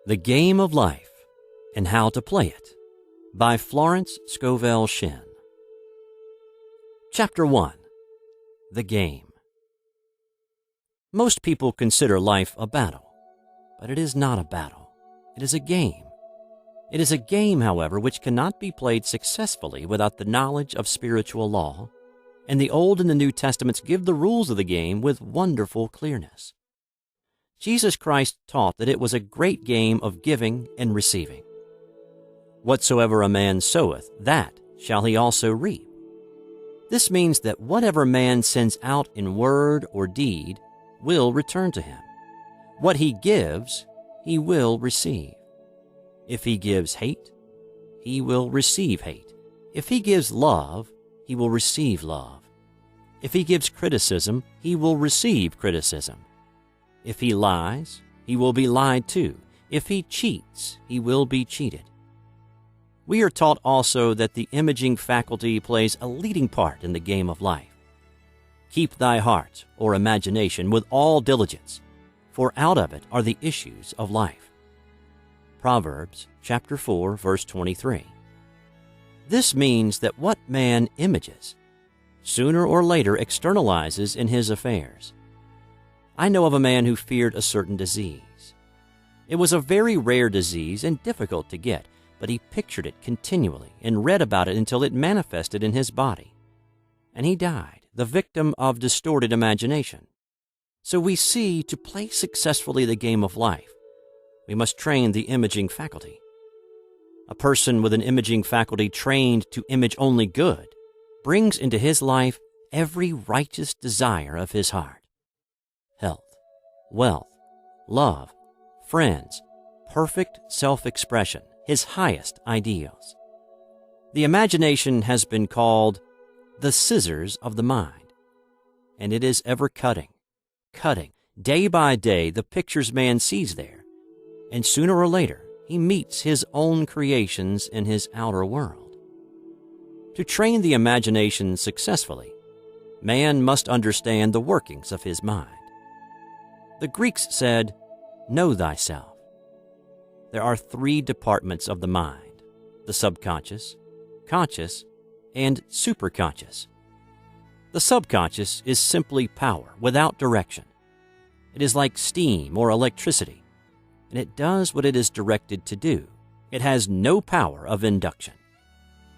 The Game of Life and How to Play It by Florence Scovel Shinn. Chapter 1. The Game. Most people consider life a battle, but it is not a battle. It is a game. It is a game, however, which cannot be played successfully without the knowledge of spiritual law, and the Old and the New Testaments give the rules of the game with wonderful clearness. Jesus Christ taught that it was a great game of giving and receiving. Whatsoever a man soweth, that shall he also reap. This means that whatever man sends out in word or deed will return to him. What he gives, he will receive. If he gives hate, he will receive hate. If he gives love, he will receive love. If he gives criticism, he will receive criticism. If he lies, he will be lied to. If he cheats, he will be cheated. We are taught also that the imaging faculty plays a leading part in the game of life. Keep thy heart, or imagination, with all diligence, for out of it are the issues of life. Proverbs chapter 4, verse 23. This means that what man images, sooner or later externalizes in his affairs. I know of a man who feared a certain disease. It was a very rare disease and difficult to get, but he pictured it continually and read about it until it manifested in his body. And he died, the victim of distorted imagination. So we see, to play successfully the game of life, we must train the imaging faculty. A person with an imaging faculty trained to image only good brings into his life every righteous desire of his heart. Health, wealth, love, friends, perfect self-expression, his highest ideals. The imagination has been called the scissors of the mind, and it is ever cutting, day by day, the pictures man sees there, and sooner or later he meets his own creations in his outer world. To train the imagination successfully, man must understand the workings of his mind. The Greeks said, "Know thyself." There are three departments of the mind: the subconscious, conscious, and superconscious. The subconscious is simply power without direction. It is like steam or electricity, and it does what it is directed to do. It has no power of induction.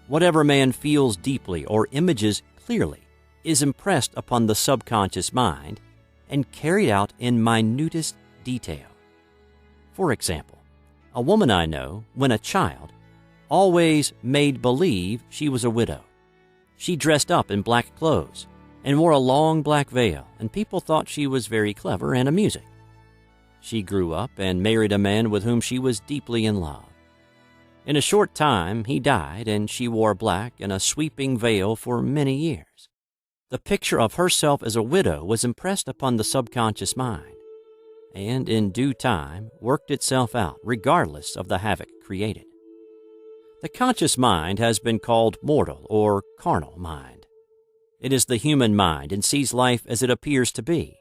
Whatever man feels deeply or images clearly is impressed upon the subconscious mind and carried out in minutest detail. For example, a woman I know, when a child, always made believe she was a widow. She dressed up in black clothes and wore a long black veil, and people thought she was very clever and amusing. She grew up and married a man with whom she was deeply in love. In a short time, he died, and she wore black and a sweeping veil for many years. The picture of herself as a widow was impressed upon the subconscious mind, and in due time worked itself out regardless of the havoc created. The conscious mind has been called mortal or carnal mind. It is the human mind and sees life as it appears to be.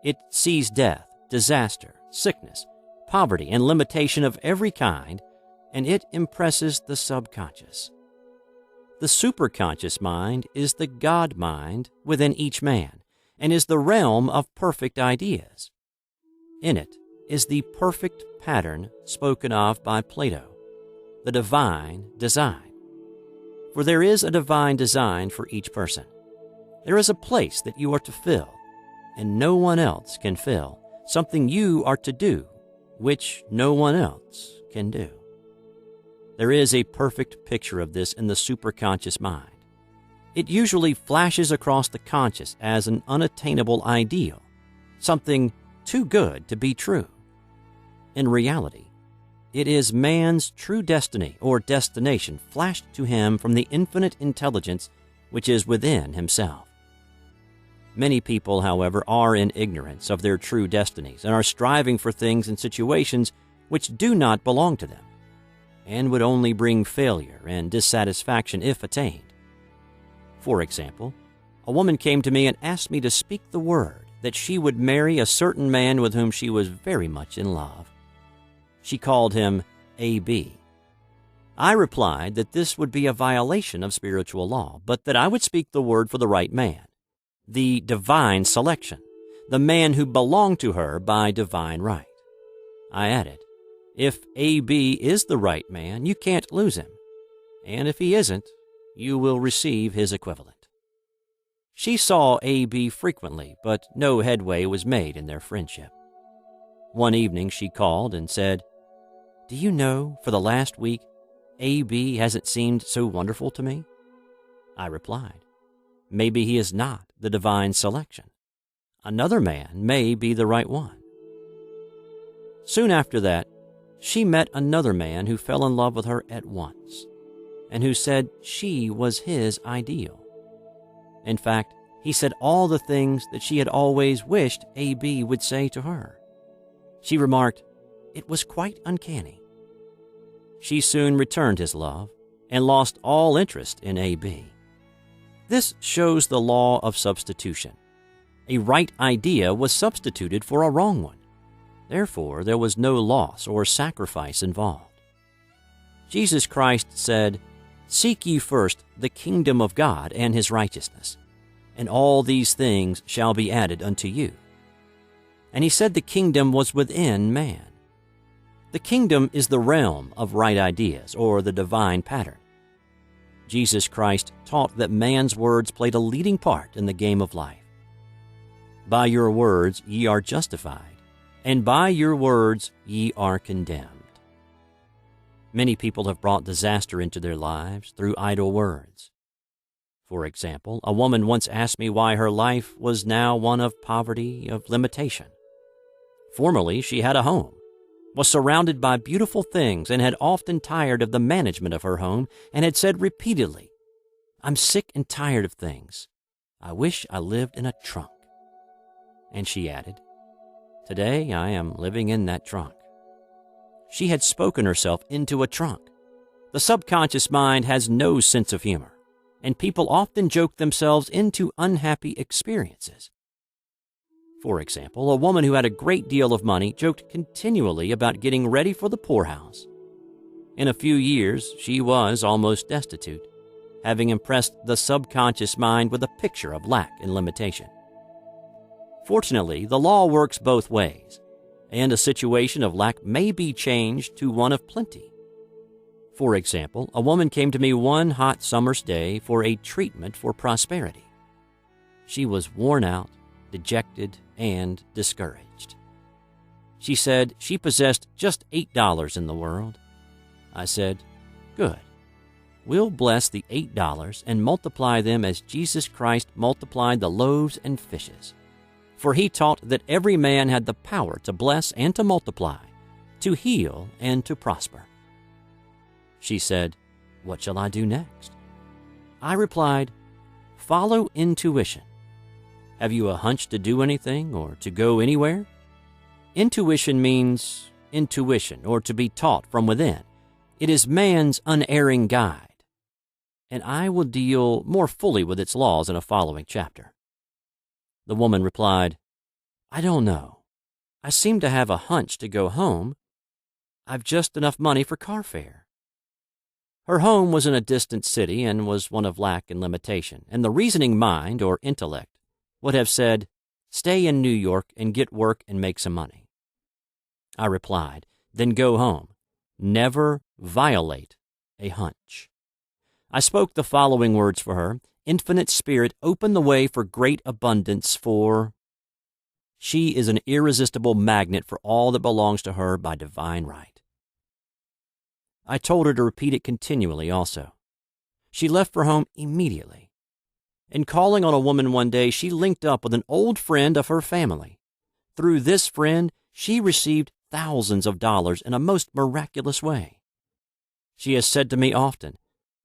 It sees death, disaster, sickness, poverty, and limitation of every kind, and it impresses the subconscious. The superconscious mind is the God mind within each man and is the realm of perfect ideas. In it is the perfect pattern spoken of by Plato, the divine design. For there is a divine design for each person. There is a place that you are to fill, and no one else can fill, something you are to do, which no one else can do. There is a perfect picture of this in the superconscious mind. It usually flashes across the conscious as an unattainable ideal, something too good to be true. In reality, it is man's true destiny or destination flashed to him from the infinite intelligence which is within himself. Many people, however, are in ignorance of their true destinies and are striving for things and situations which do not belong to them, and would only bring failure and dissatisfaction if attained. For example, a woman came to me and asked me to speak the word that she would marry a certain man with whom she was very much in love. She called him A.B. I replied that this would be a violation of spiritual law, but that I would speak the word for the right man, the divine selection, the man who belonged to her by divine right. I added, if A.B. is the right man, you can't lose him, and if he isn't, you will receive his equivalent. She saw A.B. frequently, but no headway was made in their friendship. One evening she called and said, "Do you know, for the last week, A.B. hasn't seemed so wonderful to me?" I replied, "Maybe he is not the divine selection. Another man may be the right one." Soon after that, she met another man who fell in love with her at once, and who said she was his ideal. In fact, he said all the things that she had always wished A.B. would say to her. She remarked, it was quite uncanny. She soon returned his love and lost all interest in A.B. This shows the law of substitution. A right idea was substituted for a wrong one. Therefore, there was no loss or sacrifice involved. Jesus Christ said, "Seek ye first the kingdom of God and his righteousness, and all these things shall be added unto you." And he said the kingdom was within man. The kingdom is the realm of right ideas, or the divine pattern. Jesus Christ taught that man's words played a leading part in the game of life. By your words ye are justified, and by your words ye are condemned. Many people have brought disaster into their lives through idle words. For example, a woman once asked me why her life was now one of poverty, of limitation. Formerly, she had a home, was surrounded by beautiful things, and had often tired of the management of her home, and had said repeatedly, "I'm sick and tired of things. I wish I lived in a trunk." And she added, "Today I am living in that trunk." She had spoken herself into a trunk. The subconscious mind has no sense of humor, and people often joke themselves into unhappy experiences. For example, a woman who had a great deal of money joked continually about getting ready for the poorhouse. In a few years, she was almost destitute, having impressed the subconscious mind with a picture of lack and limitation. Fortunately, the law works both ways, and a situation of lack may be changed to one of plenty. For example, a woman came to me one hot summer's day for a treatment for prosperity. She was worn out, dejected, and discouraged. She said she possessed just $8 in the world. I said, "Good. We'll bless the $8 and multiply them as Jesus Christ multiplied the loaves and fishes. For he taught that every man had the power to bless and to multiply, to heal and to prosper." She said, "What shall I do next?" I replied, "Follow intuition. Have you a hunch to do anything or to go anywhere?" Intuition means intuition, or to be taught from within. It is man's unerring guide, and I will deal more fully with its laws in a following chapter. The woman replied, "I don't know. I seem to have a hunch to go home. I've just enough money for car fare." Her home was in a distant city and was one of lack and limitation, and the reasoning mind, or intellect, would have said, "Stay in New York and get work and make some money." I replied, "Then go home. Never violate a hunch." I spoke the following words for her: "Infinite Spirit, open the way for great abundance for..." She is an irresistible magnet for all that belongs to her by divine right. I told her to repeat it continually also. She left for home immediately. In calling on a woman one day, she linked up with an old friend of her family. Through this friend, she received thousands of dollars in a most miraculous way. She has said to me often,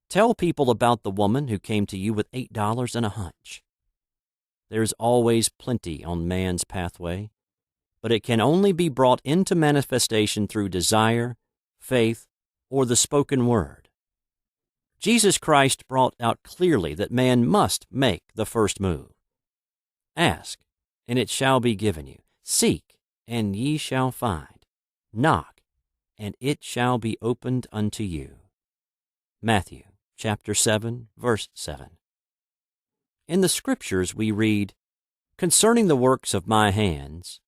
"Tell people about the woman who came to you with $8 and a hunch." There is always plenty on man's pathway, but it can only be brought into manifestation through desire, faith, or the spoken word. Jesus Christ brought out clearly that man must make the first move. "Ask, and it shall be given you. Seek, and ye shall find. Knock, and it shall be opened unto you. Matthew chapter 7, verse 7. In the Scriptures we read, "Concerning the works of my hands,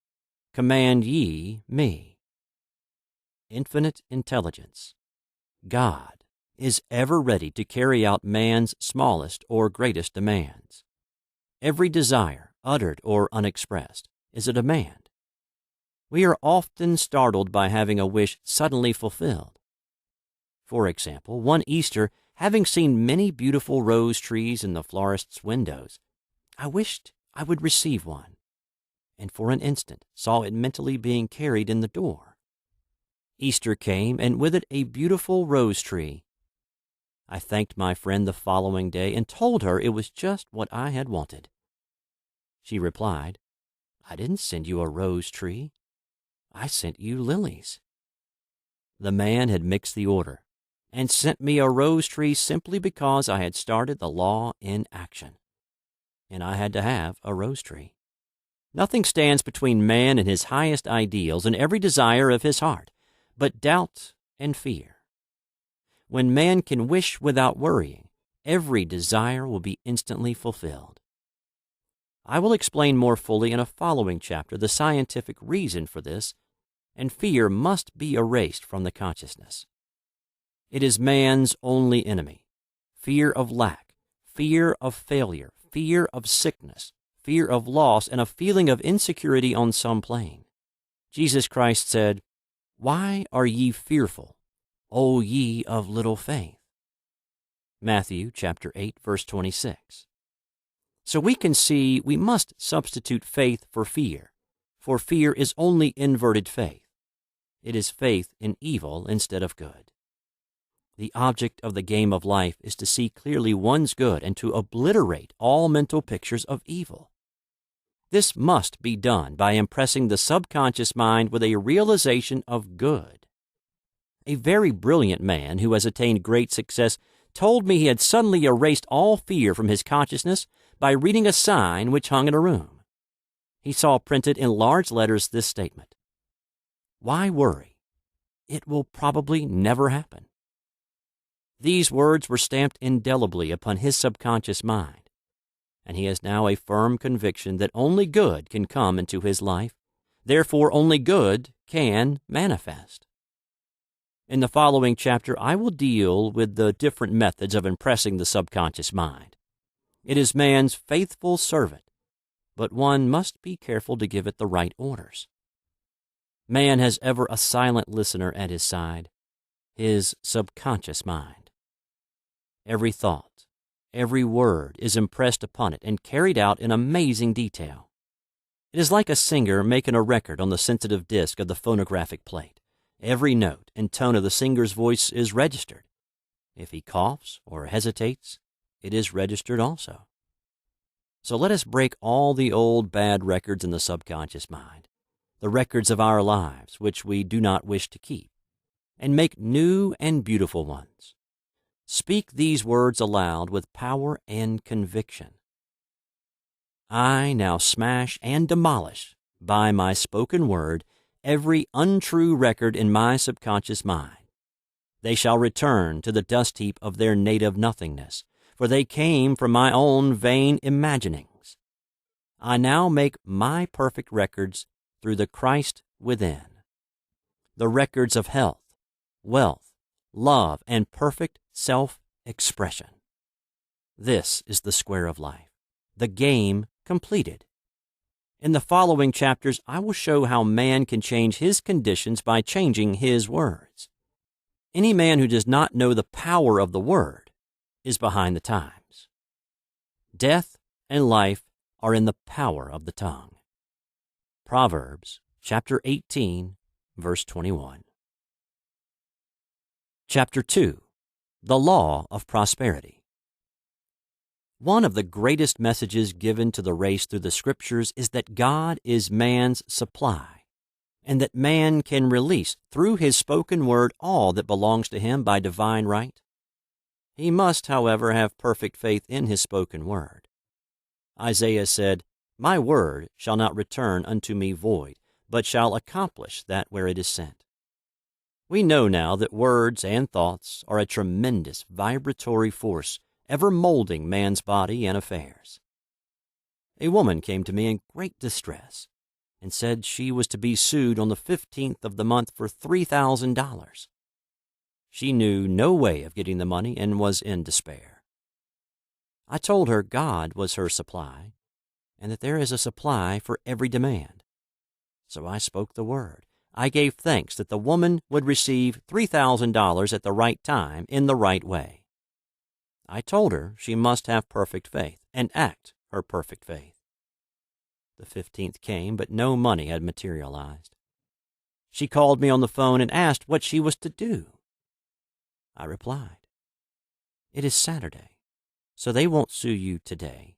command ye me." Infinite intelligence, God, is ever ready to carry out man's smallest or greatest demands. Every desire, uttered or unexpressed, is a demand. We are often startled by having a wish suddenly fulfilled. For example, one Easter, having seen many beautiful rose trees in the florist's windows, I wished I would receive one, and for an instant saw it mentally being carried in the door. Easter came, and with it a beautiful rose tree. I thanked my friend the following day and told her it was just what I had wanted. She replied, "I didn't send you a rose tree. I sent you lilies." The man had mixed the order and sent me a rose tree simply because I had started the law in action, and I had to have a rose tree. Nothing stands between man and his highest ideals and every desire of his heart but doubt and fear. When man can wish without worrying, every desire will be instantly fulfilled. I will explain more fully in a following chapter the scientific reason for this, and fear must be erased from the consciousness. It is man's only enemy. Fear of lack, fear of failure, fear of sickness, fear of loss, and a feeling of insecurity on some plane. Jesus Christ said, "Why are ye fearful, O ye of little faith?" Matthew chapter 8, verse 26. So we can see we must substitute faith for fear is only inverted faith. It is faith in evil instead of good. The object of the game of life is to see clearly one's good and to obliterate all mental pictures of evil. This must be done by impressing the subconscious mind with a realization of good. A very brilliant man who has attained great success told me he had suddenly erased all fear from his consciousness by reading a sign which hung in a room. He saw printed in large letters this statement: "Why worry? It will probably never happen." These words were stamped indelibly upon his subconscious mind, and he has now a firm conviction that only good can come into his life, therefore only good can manifest. In the following chapter, I will deal with the different methods of impressing the subconscious mind. It is man's faithful servant, but one must be careful to give it the right orders. Man has ever a silent listener at his side, his subconscious mind. Every thought, every word is impressed upon it and carried out in amazing detail. It is like a singer making a record on the sensitive disc of the phonographic plate. Every note and tone of the singer's voice is registered. If he coughs or hesitates, it is registered also. So let us break all the old bad records in the subconscious mind, the records of our lives which we do not wish to keep, and make new and beautiful ones. Speak these words aloud with power and conviction. I now smash and demolish, by my spoken word, every untrue record in my subconscious mind. They shall return to the dust heap of their native nothingness, for they came from my own vain imaginings. I now make my perfect records through the Christ within. The records of health, wealth, love, and perfect self-expression. This is the square of life, the game completed. In the following chapters, I will show how man can change his conditions by changing his words. Any man who does not know the power of the word is behind the times. Death and life are in the power of the tongue. Proverbs chapter 18, verse 21. Chapter 2. The Law of Prosperity. One of the greatest messages given to the race through the Scriptures is that God is man's supply, and that man can release through his spoken word all that belongs to him by divine right. He must, however, have perfect faith in his spoken word. Isaiah said, "My word shall not return unto me void, but shall accomplish that where it is sent." We know now that words and thoughts are a tremendous vibratory force ever molding man's body and affairs. A woman came to me in great distress and said she was to be sued on the 15th of the month for $3,000. She knew no way of getting the money and was in despair. I told her God was her supply and that there is a supply for every demand. So I spoke the word. I gave thanks that the woman would receive $3,000 at the right time in the right way. I told her she must have perfect faith and act her perfect faith. The 15th came, but no money had materialized. She called me on the phone and asked what she was to do. I replied, "It is Saturday, so they won't sue you today.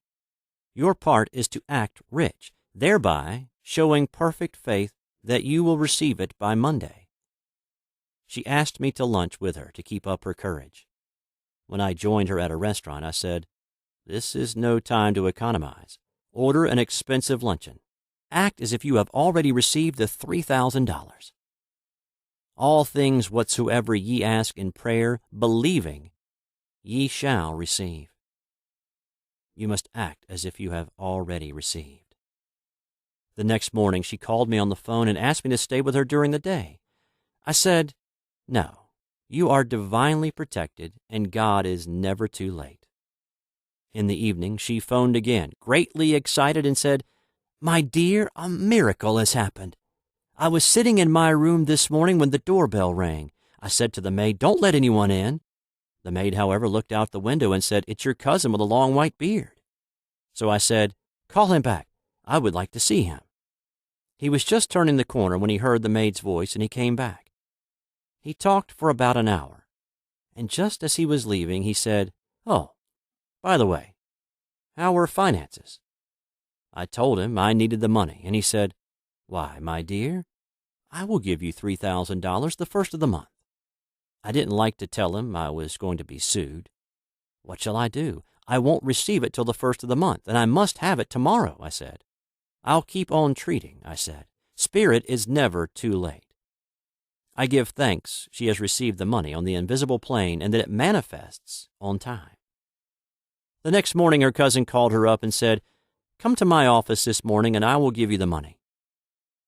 Your part is to act rich, thereby showing perfect faith that you will receive it by Monday." She asked me to lunch with her to keep up her courage. When I joined her at a restaurant, I said, "This is no time to economize. Order an expensive luncheon. Act as if you have already received the $3,000. All things whatsoever ye ask in prayer, believing, ye shall receive." You must act as if you have already received. The next morning, she called me on the phone and asked me to stay with her during the day. I said, "No, you are divinely protected, and God is never too late." In the evening, she phoned again, greatly excited, and said, "My dear, a miracle has happened. I was sitting in my room this morning when the doorbell rang. I said to the maid, 'Don't let anyone in.' The maid, however, looked out the window and said, 'It's your cousin with a long white beard.' So I said, 'Call him back. I would like to see him.' He was just turning the corner when he heard the maid's voice, and he came back. He talked for about an hour, and just as he was leaving, he said, 'Oh, by the way, how are finances?' I told him I needed the money, and he said, 'Why, my dear, I will give you $3,000 the first of the month.' I didn't like to tell him I was going to be sued. 'What shall I do? I won't receive it till the first of the month, and I must have it tomorrow,' I said. 'I'll keep on treating,' I said. 'Spirit is never too late.' I give thanks she has received the money on the invisible plane and that it manifests on time. The next morning her cousin called her up and said, 'Come to my office this morning and I will give you the money.'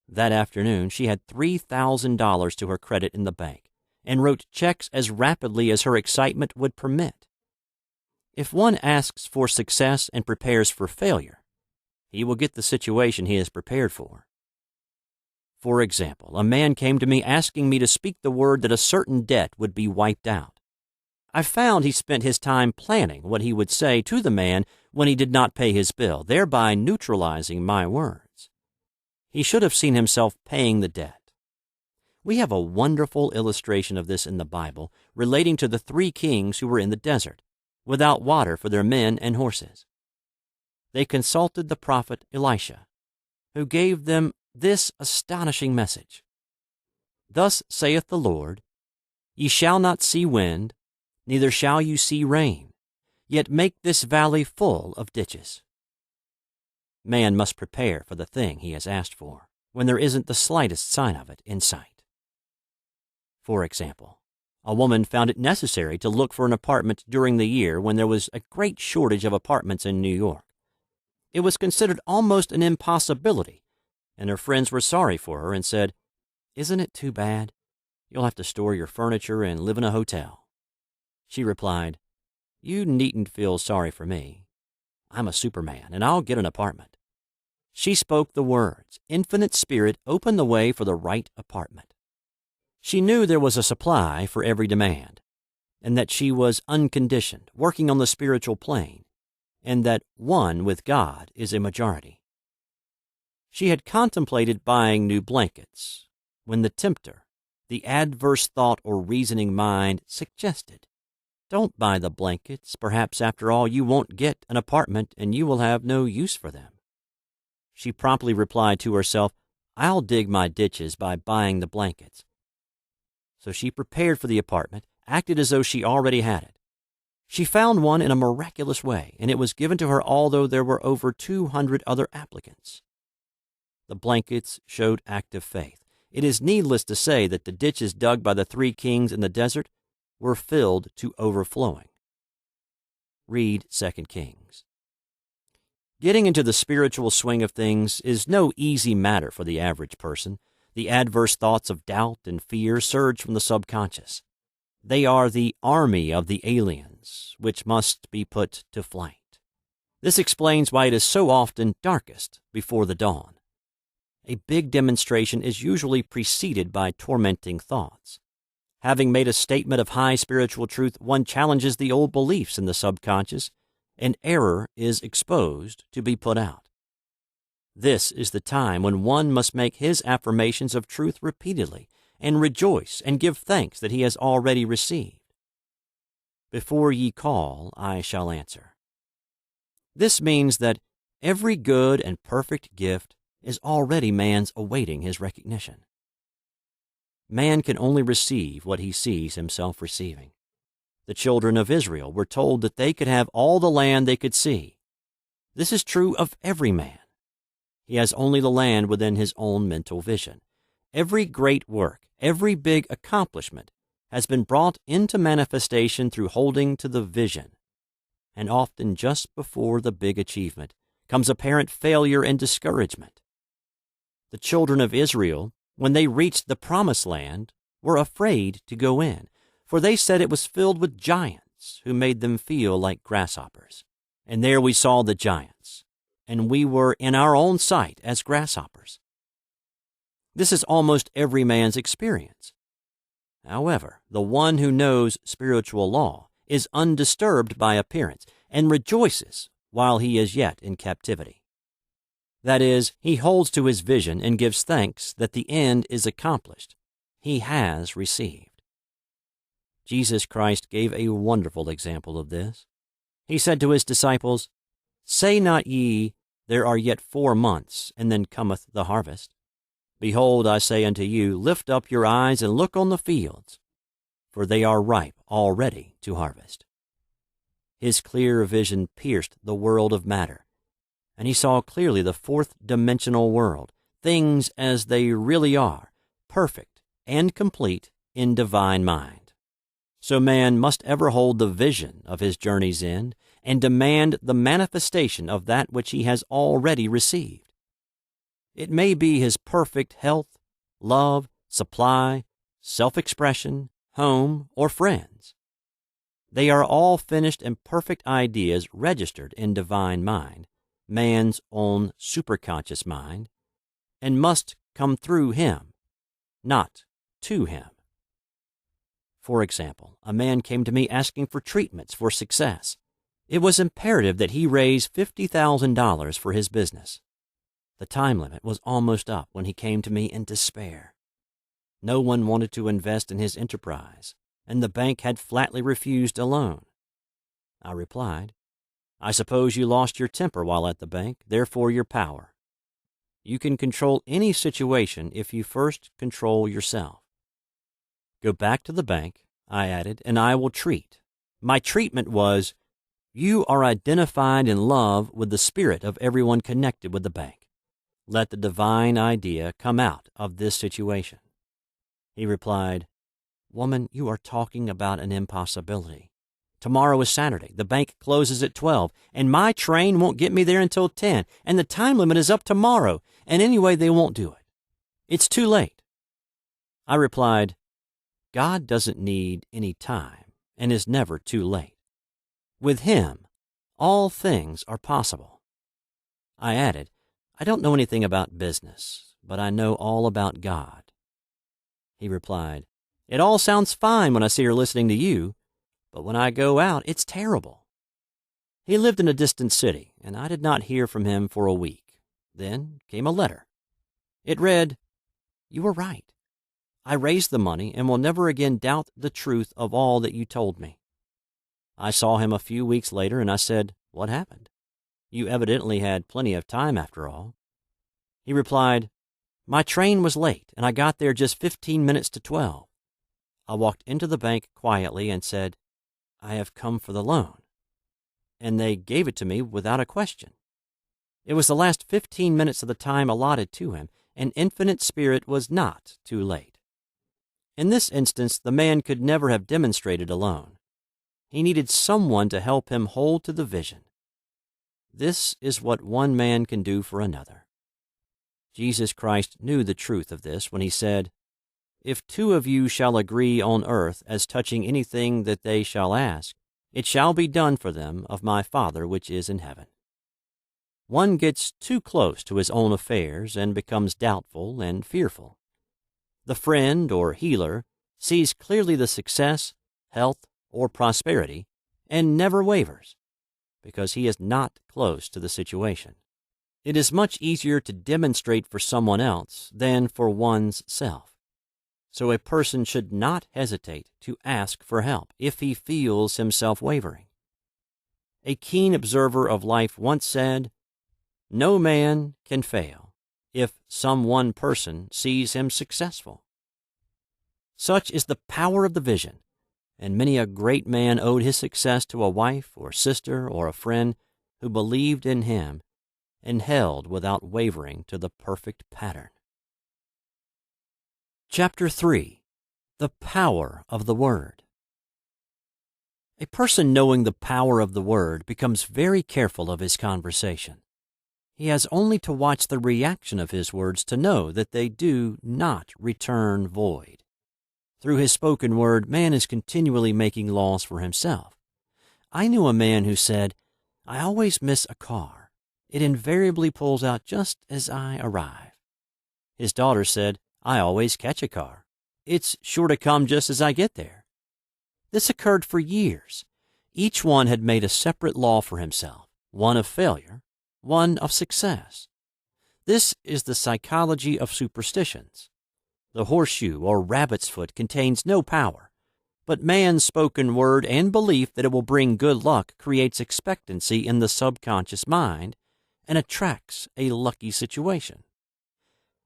That afternoon she had $3,000 to her credit in the bank and wrote checks as rapidly as her excitement would permit. If one asks for success and prepares for failure, he will get the situation he is prepared for. For example, a man came to me asking me to speak the word that a certain debt would be wiped out. I found he spent his time planning what he would say to the man when he did not pay his bill, thereby neutralizing my words. He should have seen himself paying the debt. We have a wonderful illustration of this in the Bible relating to the 3 kings who were in the desert, without water for their men and horses. They consulted the prophet Elisha, who gave them this astonishing message. "Thus saith the Lord, Ye shall not see wind, neither shall you see rain, yet make this valley full of ditches." Man must prepare for the thing he has asked for, when there isn't the slightest sign of it in sight. For example, a woman found it necessary to look for an apartment during the year when there was a great shortage of apartments in New York. It was considered almost an impossibility, and her friends were sorry for her and said, "Isn't it too bad? You'll have to store your furniture and live in a hotel." She replied, "You needn't feel sorry for me. I'm a Superman, and I'll get an apartment." She spoke the words. Infinite Spirit opened the way for the right apartment. She knew there was a supply for every demand, and that she was unconditioned, working on the spiritual plane, and that one with God is a majority. She had contemplated buying new blankets when the tempter, the adverse thought or reasoning mind, suggested, "Don't buy the blankets. Perhaps after all you won't get an apartment and you will have no use for them." She promptly replied to herself, "I'll dig my ditches by buying the blankets." So she prepared for the apartment, acted as though she already had it. She found one in a miraculous way, and it was given to her although there were over 200 other applicants. The blankets showed active faith. It is needless to say that the ditches dug by the 3 kings in the desert were filled to overflowing. Read 2 Kings. Getting into the spiritual swing of things is no easy matter for the average person. The adverse thoughts of doubt and fear surge from the subconscious. They are the army of the aliens, which must be put to flight. This explains why it is so often darkest before the dawn. A big demonstration is usually preceded by tormenting thoughts. Having made a statement of high spiritual truth, one challenges the old beliefs in the subconscious, and error is exposed to be put out. This is the time when one must make his affirmations of truth repeatedly and rejoice and give thanks that he has already received. Before ye call, I shall answer. This means that every good and perfect gift is already man's awaiting his recognition. Man can only receive what he sees himself receiving. The children of Israel were told that they could have all the land they could see. This is true of every man. He has only the land within his own mental vision. Every great work, every big accomplishment has been brought into manifestation through holding to the vision. And often just before the big achievement comes apparent failure and discouragement. The children of Israel, when they reached the promised land, were afraid to go in, for they said it was filled with giants who made them feel like grasshoppers. And there we saw the giants, and we were in our own sight as grasshoppers. This is almost every man's experience. However, the one who knows spiritual law is undisturbed by appearance and rejoices while he is yet in captivity. That is, he holds to his vision and gives thanks that the end is accomplished. He has received. Jesus Christ gave a wonderful example of this. He said to his disciples, Say not ye, There are yet 4 months, and then cometh the harvest. Behold, I say unto you, Lift up your eyes and look on the fields, for they are ripe already to harvest. His clear vision pierced the world of matter, and he saw clearly the 4th-dimensional world, things as they really are, perfect and complete in divine mind. So man must ever hold the vision of his journey's end and demand the manifestation of that which he has already received. It may be his perfect health, love, supply, self-expression, home, or friends. They are all finished and perfect ideas registered in divine mind, man's own superconscious mind, and must come through him, not to him. For example, a man came to me asking for treatments for success. It was imperative that he raise $50,000 for his business. The time limit was almost up when he came to me in despair. No one wanted to invest in his enterprise, and the bank had flatly refused a loan. I replied, I suppose you lost your temper while at the bank, therefore your power. You can control any situation if you first control yourself. Go back to the bank, I added, and I will treat. My treatment was, you are identified in love with the spirit of everyone connected with the bank. Let the divine idea come out of this situation. He replied, Woman, you are talking about an impossibility. Tomorrow is Saturday. The bank closes at 12, and my train won't get me there until 10, and the time limit is up tomorrow, and anyway, they won't do it. It's too late. I replied, God doesn't need any time and is never too late. With him, all things are possible. I added, I don't know anything about business, but I know all about God. He replied, It all sounds fine when I sit here listening to you, but when I go out, it's terrible. He lived in a distant city, and I did not hear from him for a week. Then came a letter. It read, You were right. I raised the money and will never again doubt the truth of all that you told me. I saw him a few weeks later, and I said, What happened? You evidently had plenty of time after all. He replied, My train was late, and I got there just 15 minutes to 12. I walked into the bank quietly and said, I have come for the loan. And they gave it to me without a question. It was the last 15 minutes of the time allotted to him, and infinite Spirit was not too late. In this instance, the man could never have demonstrated alone. He needed someone to help him hold to the vision. This is what one man can do for another. Jesus Christ knew the truth of this when he said, "If two of you shall agree on earth as touching anything that they shall ask, it shall be done for them of my Father which is in heaven." One gets too close to his own affairs and becomes doubtful and fearful. The friend or healer sees clearly the success, health, or prosperity and never wavers, because he is not close to the situation. It is much easier to demonstrate for someone else than for one's self. So a person should not hesitate to ask for help if he feels himself wavering. A keen observer of life once said, "No man can fail if some one person sees him successful." Such is the power of the vision, and many a great man owed his success to a wife or sister or a friend who believed in him and held without wavering to the perfect pattern. Chapter 3. The Power of the Word. A person knowing the power of the Word becomes very careful of his conversation. He has only to watch the reaction of his words to know that they do not return void. Through his spoken word, man is continually making laws for himself. I knew a man who said, "I always miss a car. It invariably pulls out just as I arrive." His daughter said, "I always catch a car. It's sure to come just as I get there." This occurred for years. Each one had made a separate law for himself, one of failure, one of success. This is the psychology of superstitions. The horseshoe or rabbit's foot contains no power, but man's spoken word and belief that it will bring good luck creates expectancy in the subconscious mind and attracts a lucky situation.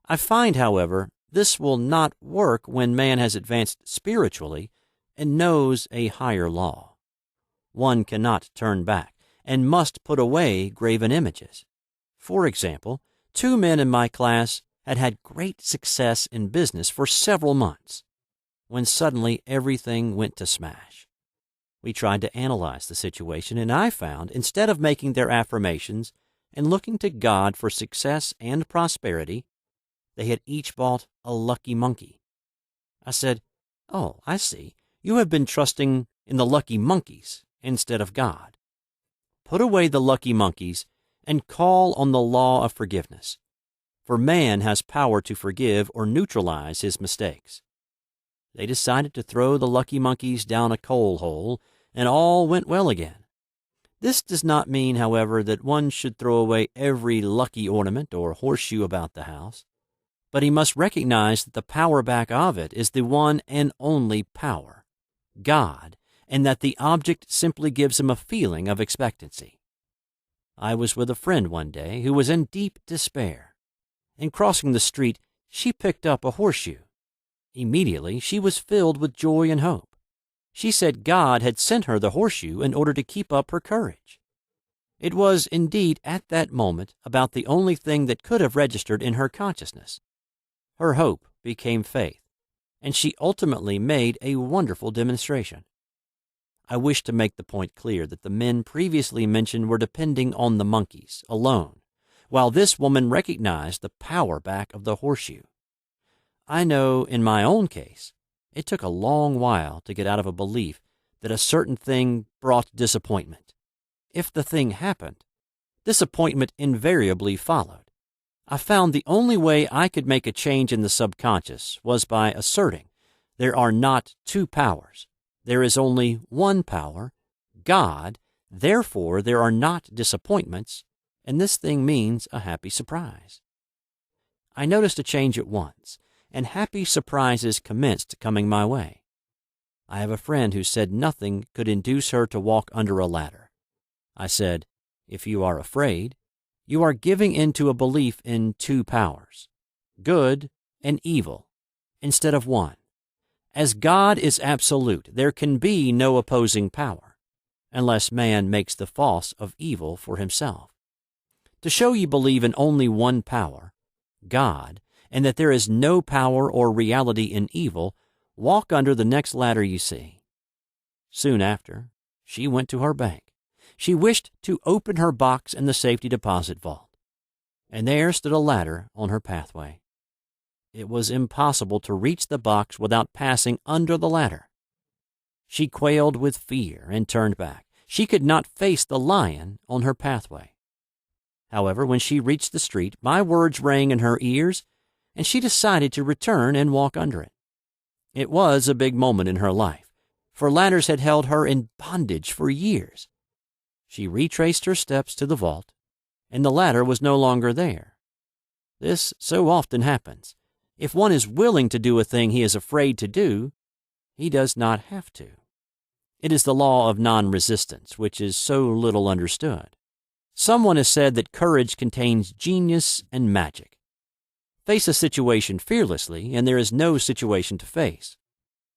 I find, however, this will not work when man has advanced spiritually and knows a higher law. One cannot turn back and must put away graven images. For example, 2 men in my class had great success in business for several months, when suddenly everything went to smash. We tried to analyze the situation, and I found instead of making their affirmations and looking to God for success and prosperity, they had each bought a lucky monkey. I said, "Oh, I see. You have been trusting in the lucky monkeys instead of God. Put away the lucky monkeys and call on the law of forgiveness. For man has power to forgive or neutralize his mistakes." They decided to throw the lucky monkeys down a coal hole, and all went well again. This does not mean, however, that one should throw away every lucky ornament or horseshoe about the house, but he must recognize that the power back of it is the one and only power, God, and that the object simply gives him a feeling of expectancy. I was with a friend one day who was in deep despair. In crossing the street, she picked up a horseshoe. Immediately, she was filled with joy and hope. She said God had sent her the horseshoe in order to keep up her courage. It was, indeed, at that moment, about the only thing that could have registered in her consciousness. Her hope became faith, and she ultimately made a wonderful demonstration. I wish to make the point clear that the men previously mentioned were depending on the monkeys alone, while this woman recognized the power back of the horseshoe. I know in my own case, it took a long while to get out of a belief that a certain thing brought disappointment. If the thing happened, disappointment invariably followed. I found the only way I could make a change in the subconscious was by asserting there are not 2 powers. There is only one power, God, therefore there are not disappointments, and this thing means a happy surprise. I noticed a change at once, and happy surprises commenced coming my way. I have a friend who said nothing could induce her to walk under a ladder. I said, "If you are afraid, you are giving in to a belief in 2 powers, good and evil, instead of one. As God is absolute, there can be no opposing power, unless man makes the false of evil for himself. To show you believe in only one power, God, and that there is no power or reality in evil, walk under the next ladder you see. Soon after, she went to her bank. She wished to open her box in the safety deposit vault, and there stood a ladder on her pathway. It was impossible to reach the box without passing under the ladder. She quailed with fear and turned back. She could not face the lion on her pathway. However, when she reached the street, my words rang in her ears, and she decided to return and walk under it. It was a big moment in her life, for ladders had held her in bondage for years. She retraced her steps to the vault, and the ladder was no longer there. This so often happens. If one is willing to do a thing he is afraid to do, he does not have to. It is the law of non-resistance, which is so little understood. Someone has said that courage contains genius and magic. Face a situation fearlessly, and there is no situation to face.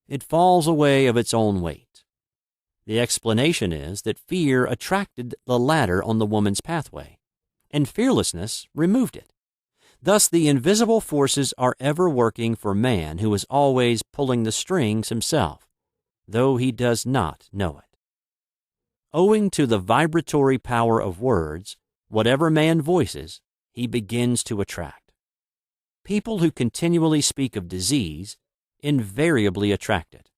It falls away of its own weight. The explanation is that fear attracted the ladder on the woman's pathway, and fearlessness removed it. Thus, the invisible forces are ever working for man, who is always pulling the strings himself, though he does not know it. Owing to the vibratory power of words, whatever man voices, he begins to attract. People who continually speak of disease invariably attract it.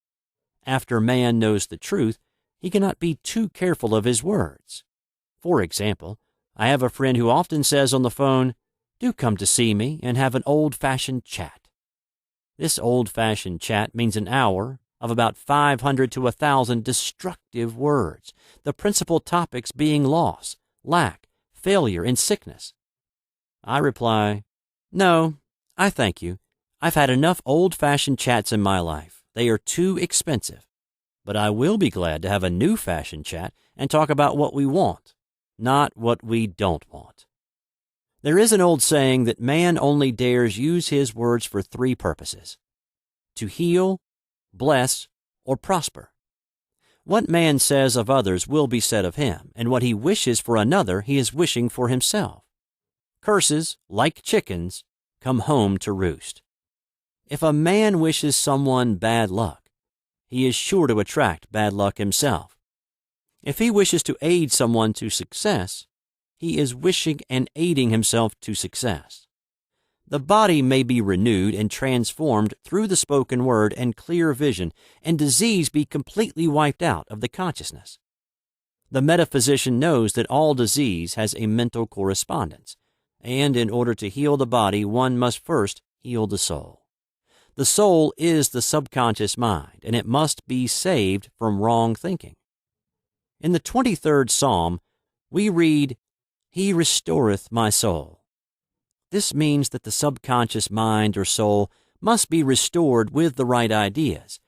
After man knows the truth, he cannot be too careful of his words. For example, I have a friend who often says on the phone, "Do come to see me and have an old-fashioned chat." This old-fashioned chat means an hour of about 500 to 1,000 destructive words, the principal topics being loss, lack, failure, and sickness. I reply, "No, I thank you. I've had enough old-fashioned chats in my life. They are too expensive. But I will be glad to have a new-fashioned chat and talk about what we want, not what we don't want." There is an old saying that man only dares use his words for 3 purposes: to heal, bless, or prosper. What man says of others will be said of him, and what he wishes for another he is wishing for himself. Curses, like chickens, come home to roost. If a man wishes someone bad luck, he is sure to attract bad luck himself. If he wishes to aid someone to success, he is wishing and aiding himself to success. The body may be renewed and transformed through the spoken word and clear vision, and disease be completely wiped out of the consciousness. The metaphysician knows that all disease has a mental correspondence, and in order to heal the body, one must first heal the soul. The soul is the subconscious mind, and it must be saved from wrong thinking. In the 23rd Psalm, we read, "He restoreth my soul." This means that the subconscious mind or soul must be restored with the right ideas,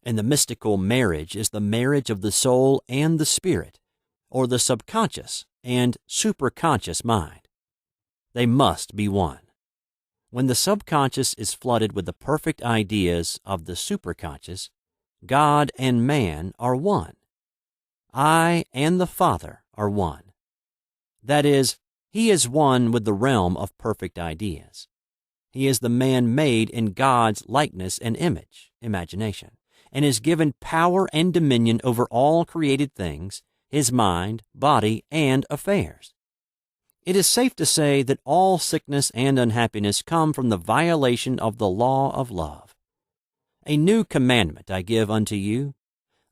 and the mystical marriage is the marriage of the soul and the spirit, or the subconscious and superconscious mind. They must be one. When the subconscious is flooded with the perfect ideas of the superconscious, God and man are one. I and the Father are one. That is, he is one with the realm of perfect ideas. He is the man made in God's likeness and image, imagination, and is given power and dominion over all created things, his mind, body, and affairs. It is safe to say that all sickness and unhappiness come from the violation of the law of love. "A new commandment I give unto you,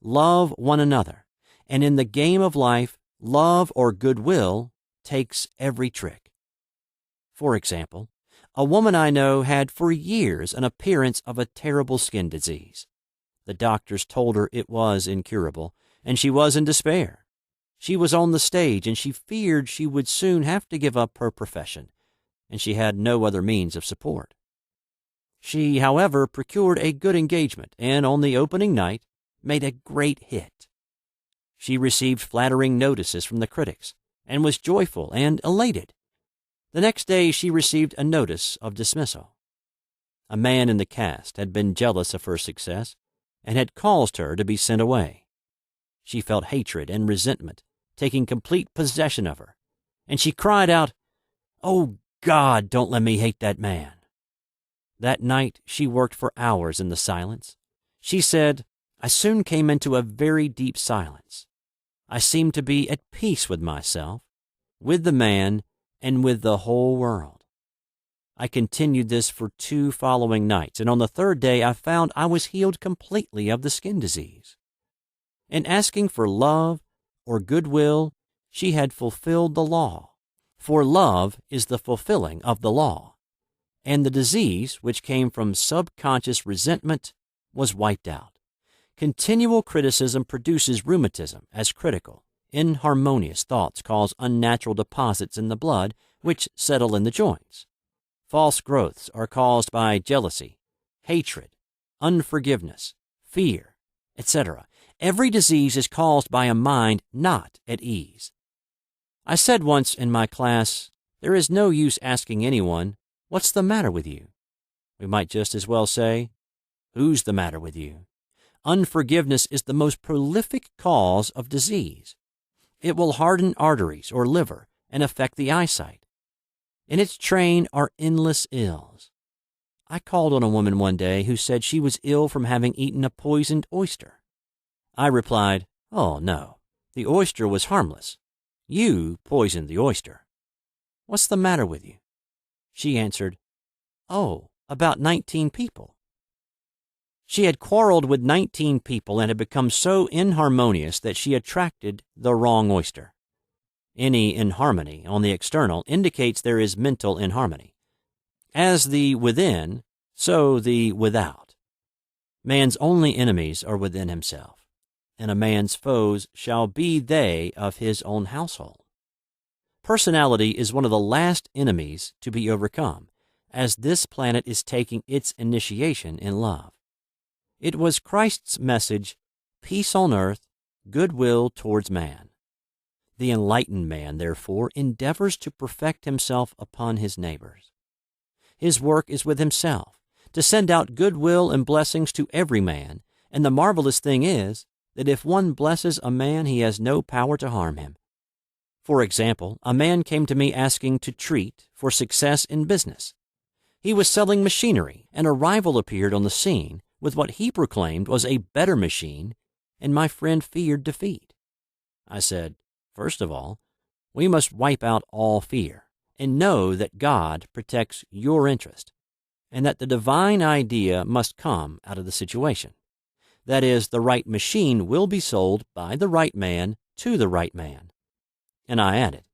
love one another, and in the game of life, love or goodwill takes every trick." For example, a woman I know had for years an appearance of a terrible skin disease. The doctors told her it was incurable, and she was in despair. She was on the stage, and she feared she would soon have to give up her profession, and she had no other means of support. She, however, procured a good engagement, and on the opening night made a great hit. She received flattering notices from the critics, and was joyful and elated. The next day she received a notice of dismissal. A man in the cast had been jealous of her success, and had caused her to be sent away. She felt hatred and resentment taking complete possession of her, and she cried out, "Oh, God, don't let me hate that man." That night she worked for hours in the silence. She said, I soon came into a very deep silence. I seemed to be at peace with myself, with the man, and with the whole world. I continued this for 2 following nights, and on the 3rd day I found I was healed completely of the skin disease. In asking for love or goodwill, she had fulfilled the law, for love is the fulfilling of the law, and the disease, which came from subconscious resentment, was wiped out. Continual criticism produces rheumatism as critical, inharmonious thoughts cause unnatural deposits in the blood which settle in the joints. False growths are caused by jealousy, hatred, unforgiveness, fear, etc. Every disease is caused by a mind not at ease. I said once in my class, there is no use asking anyone, what's the matter with you? We might just as well say, who's the matter with you? Unforgiveness is the most prolific cause of disease. It will harden arteries or liver and affect the eyesight. In its train are endless ills. I called on a woman one day who said she was ill from having eaten a poisoned oyster. I replied, oh no, the oyster was harmless. You poisoned the oyster. What's the matter with you? She answered, oh, about 19 people. She had quarreled with 19 people and had become so inharmonious that she attracted the wrong oyster. Any inharmony on the external indicates there is mental inharmony. As the within, so the without. Man's only enemies are within himself, and a man's foes shall be they of his own household. Personality is one of the last enemies to be overcome, as this planet is taking its initiation in love. It was Christ's message, peace on earth, goodwill towards man. The enlightened man, therefore, endeavors to perfect himself upon his neighbors. His work is with himself, to send out goodwill and blessings to every man, and the marvelous thing is that if one blesses a man, he has no power to harm him. For example, a man came to me asking to treat for success in business. He was selling machinery, and a rival appeared on the scene with what he proclaimed was a better machine, and my friend feared defeat. I said, first of all, we must wipe out all fear and know that God protects your interest and that the divine idea must come out of the situation. That is, the right machine will be sold by the right man to the right man. And I added,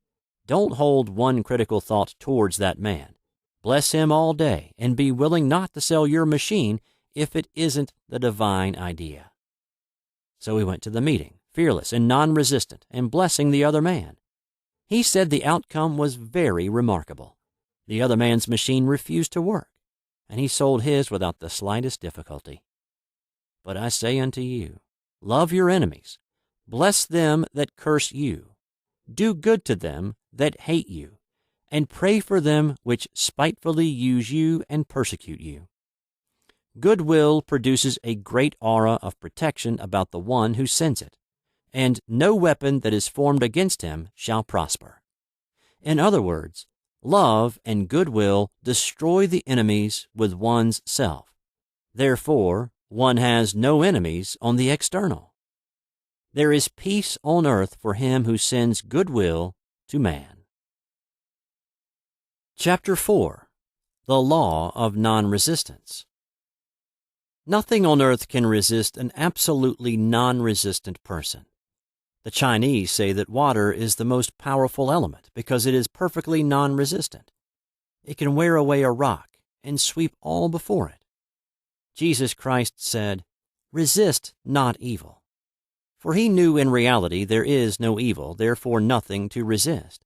don't hold one critical thought towards that man. Bless him all day and be willing not to sell your machine if it isn't the divine idea. So we went to the meeting, fearless and non-resistant, and blessing the other man. He said the outcome was very remarkable. The other man's machine refused to work, and he sold his without the slightest difficulty. But I say unto you, love your enemies, bless them that curse you, do good to them that hate you, and pray for them which spitefully use you and persecute you. Goodwill produces a great aura of protection about the one who sends it, and no weapon that is formed against him shall prosper. In other words, love and goodwill destroy the enemies with one's self. Therefore, one has no enemies on the external. There is peace on earth for him who sends goodwill to man. Chapter 4. The Law of Non-Resistance. Nothing on earth can resist an absolutely non-resistant person. The Chinese say that water is the most powerful element because it is perfectly non-resistant. It can wear away a rock and sweep all before it. Jesus Christ said, resist not evil. For he knew in reality there is no evil, therefore nothing to resist.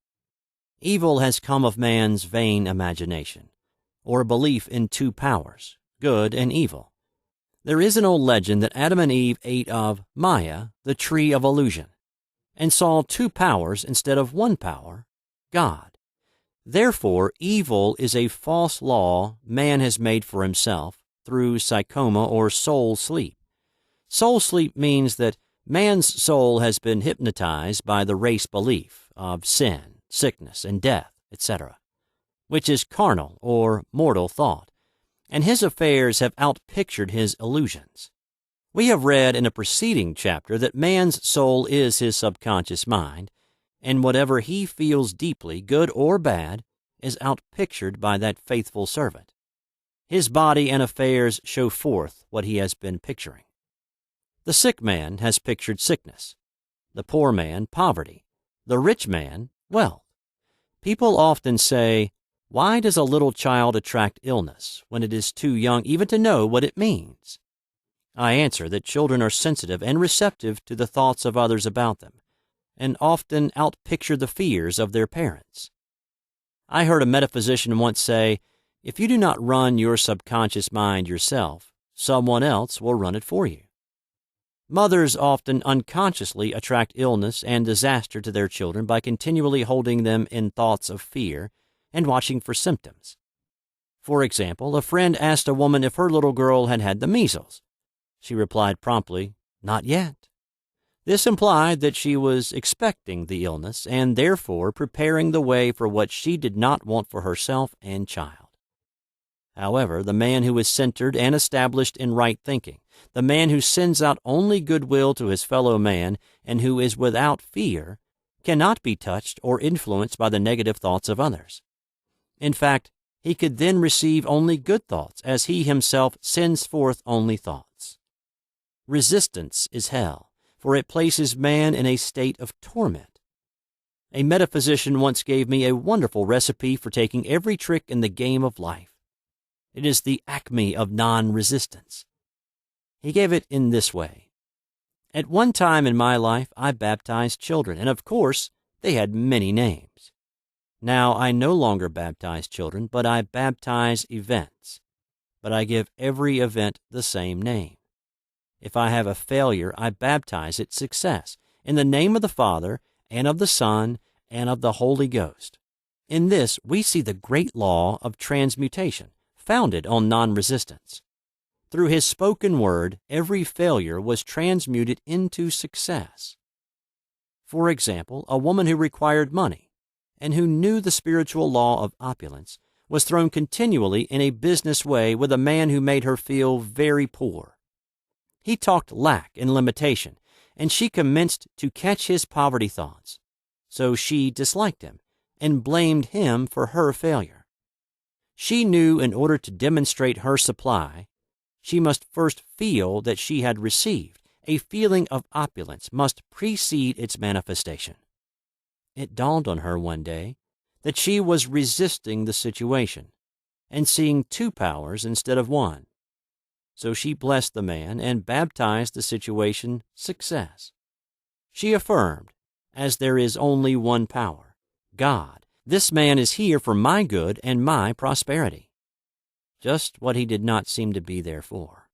Evil has come of man's vain imagination, or belief in two powers, good and evil. There is an old legend that Adam and Eve ate of Maya, the tree of illusion, and saw two powers instead of one power, God. Therefore, evil is a false law man has made for himself through psychoma or soul sleep. Soul sleep means that man's soul has been hypnotized by the race belief of sin, sickness, and death, etc., which is carnal or mortal thought, and his affairs have outpictured his illusions. We have read in a preceding chapter that man's soul is his subconscious mind, and whatever he feels deeply, good or bad, is outpictured by that faithful servant. His body and affairs show forth what he has been picturing. The sick man has pictured sickness, the poor man poverty, the rich man wealth. People often say, "Why does a little child attract illness when it is too young even to know what it means?" I answer that children are sensitive and receptive to the thoughts of others about them, and often outpicture the fears of their parents. I heard a metaphysician once say, "If you do not run your subconscious mind yourself, someone else will run it for you." Mothers often unconsciously attract illness and disaster to their children by continually holding them in thoughts of fear and watching for symptoms. For example, a friend asked a woman if her little girl had had the measles. She replied promptly, "Not yet." This implied that she was expecting the illness and therefore preparing the way for what she did not want for herself and child. However, the man who is centered and established in right thinking, the man who sends out only goodwill to his fellow man and who is without fear, cannot be touched or influenced by the negative thoughts of others. In fact, he could then receive only good thoughts, as he himself sends forth only thoughts. Resistance is hell, for it places man in a state of torment. A metaphysician once gave me a wonderful recipe for taking every trick in the game of life. It is the acme of non-resistance. He gave it in this way. At one time in my life, I baptized children, and of course, they had many names. Now I no longer baptize children, but I baptize events. But I give every event the same name. If I have a failure, I baptize it success, in the name of the Father, and of the Son, and of the Holy Ghost. In this, we see the great law of transmutation, founded on non-resistance. Through his spoken word, every failure was transmuted into success. For example, a woman who required money, and who knew the spiritual law of opulence, was thrown continually in a business way with a man who made her feel very poor. He talked lack and limitation, and she commenced to catch his poverty thoughts. So she disliked him and blamed him for her failure. She knew in order to demonstrate her supply, she must first feel that she had received. A feeling of opulence must precede its manifestation. It dawned on her one day that she was resisting the situation and seeing two powers instead of one. So she blessed the man and baptized the situation success. She affirmed, as there is only one power, God, this man is here for my good and my prosperity. Just what he did not seem to be there for.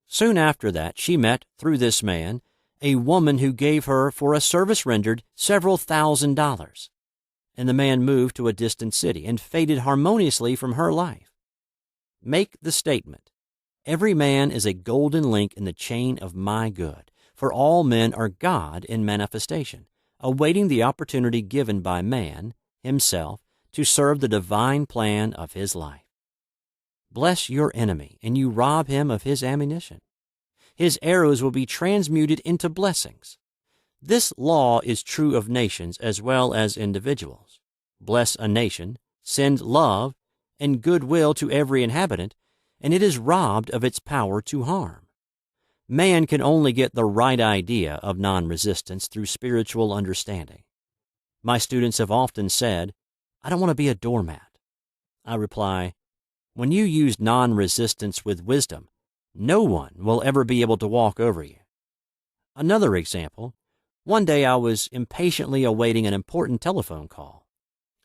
Soon after that, she met, through this man, a woman who gave her, for a service rendered, several $1,000s, and the man moved to a distant city and faded harmoniously from her life. Make the statement, every man is a golden link in the chain of my good, for all men are God in manifestation, awaiting the opportunity given by man, himself, to serve the divine plan of his life. Bless your enemy, and you rob him of his ammunition. His arrows will be transmuted into blessings. This law is true of nations as well as individuals. Bless a nation, send love and goodwill to every inhabitant, and it is robbed of its power to harm. Man can only get the right idea of non-resistance through spiritual understanding. My students have often said, "I don't want to be a doormat." I reply, when you use non-resistance with wisdom, no one will ever be able to walk over you. Another example, one day I was impatiently awaiting an important telephone call.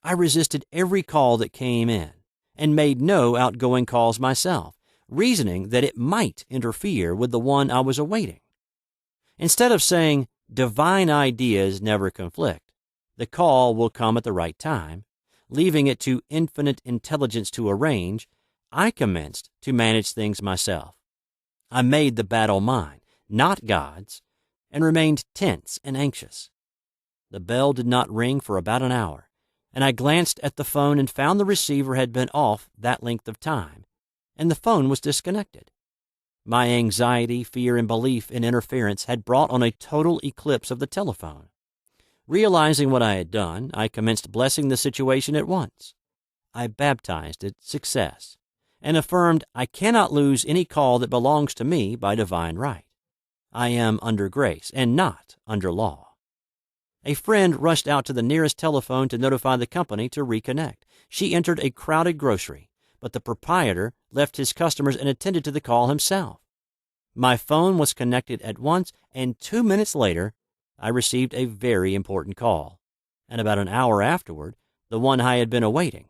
I resisted every call that came in and made no outgoing calls myself, reasoning that it might interfere with the one I was awaiting. Instead of saying, divine ideas never conflict, the call will come at the right time, leaving it to infinite intelligence to arrange, I commenced to manage things myself. I made the battle mine, not God's, and remained tense and anxious. The bell did not ring for about an hour, and I glanced at the phone and found the receiver had been off that length of time, and the phone was disconnected. My anxiety, fear, and belief in interference had brought on a total eclipse of the telephone. Realizing what I had done, I commenced blessing the situation at once. I baptized it success and affirmed I cannot lose any call that belongs to me by divine right. I am under grace and not under law. A friend rushed out to the nearest telephone to notify the company to reconnect. She entered a crowded grocery, but the proprietor left his customers and attended to the call himself. My phone was connected at once, and 2 minutes later, I received a very important call, and about an hour afterward, the one I had been awaiting.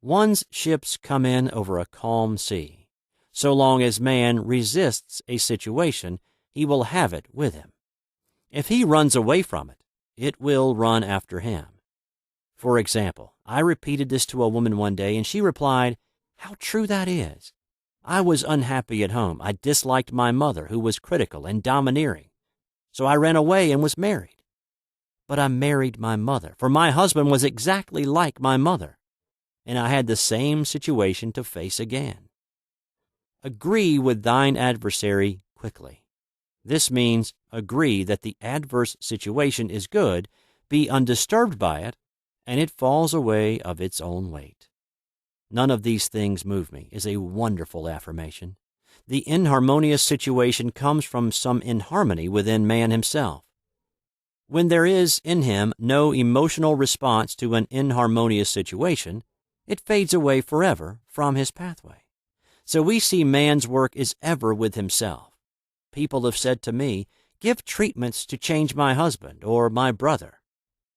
One's ships come in over a calm sea. So long as man resists a situation, he will have it with him. If he runs away from it, it will run after him. For example, I repeated this to a woman one day, and she replied, "How true that is. I was unhappy at home. I disliked my mother, who was critical and domineering. So I ran away and was married. But I married my mother, for my husband was exactly like my mother, and I had the same situation to face again. Agree with thine adversary quickly. This means agree that the adverse situation is good, be undisturbed by it, and it falls away of its own weight. None of these things move me is a wonderful affirmation. The inharmonious situation comes from some inharmony within man himself. When there is in him no emotional response to an inharmonious situation, it fades away forever from his pathway. So we see man's work is ever with himself. People have said to me, "Give treatments to change my husband or my brother."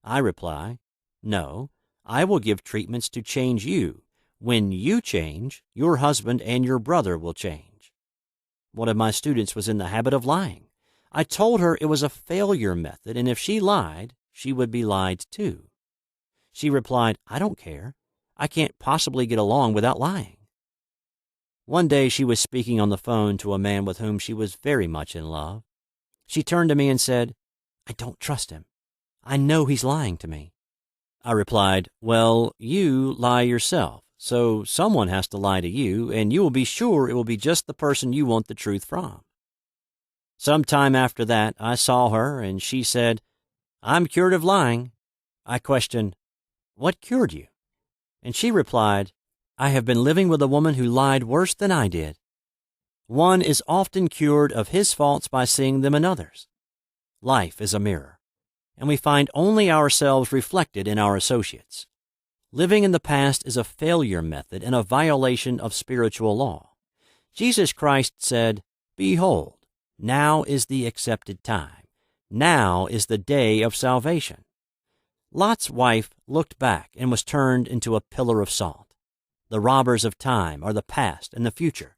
I reply, "No, I will give treatments to change you. When you change, your husband and your brother will change." One of my students was in the habit of lying. I told her it was a failure method, and if she lied, she would be lied to. She replied, "I don't care. I can't possibly get along without lying." One day she was speaking on the phone to a man with whom she was very much in love. She turned to me and said, "I don't trust him. I know he's lying to me." I replied, "Well, you lie yourself, so someone has to lie to you, and you will be sure it will be just the person you want the truth from." Some time after that, I saw her, and she said, "I'm cured of lying." I questioned, "What cured you?" And she replied, "I have been living with a woman who lied worse than I did." One is often cured of his faults by seeing them in others. Life is a mirror, and we find only ourselves reflected in our associates. Living in the past is a failure method and a violation of spiritual law. Jesus Christ said, "Behold, now is the accepted time. Now is the day of salvation." Lot's wife looked back and was turned into a pillar of salt. The robbers of time are the past and the future.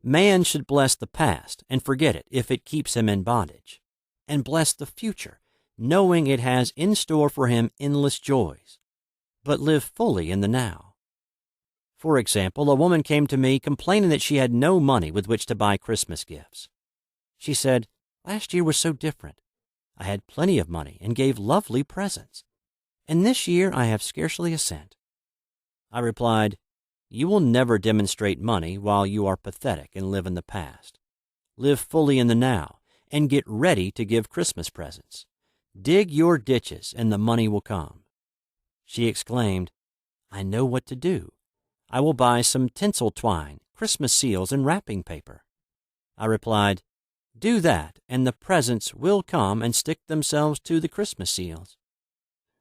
Man should bless the past and forget it if it keeps him in bondage, and bless the future, knowing it has in store for him endless joys, but live fully in the now. For example, a woman came to me complaining that she had no money with which to buy Christmas gifts. She said, "Last year was so different. I had plenty of money and gave lovely presents, and this year I have scarcely a cent." I replied, "You will never demonstrate money while you are pathetic and live in the past. Live fully in the now and get ready to give Christmas presents. Dig your ditches and the money will come." She exclaimed, "I know what to do. I will buy some tinsel twine, Christmas seals, and wrapping paper." I replied, "Do that, and the presents will come and stick themselves to the Christmas seals."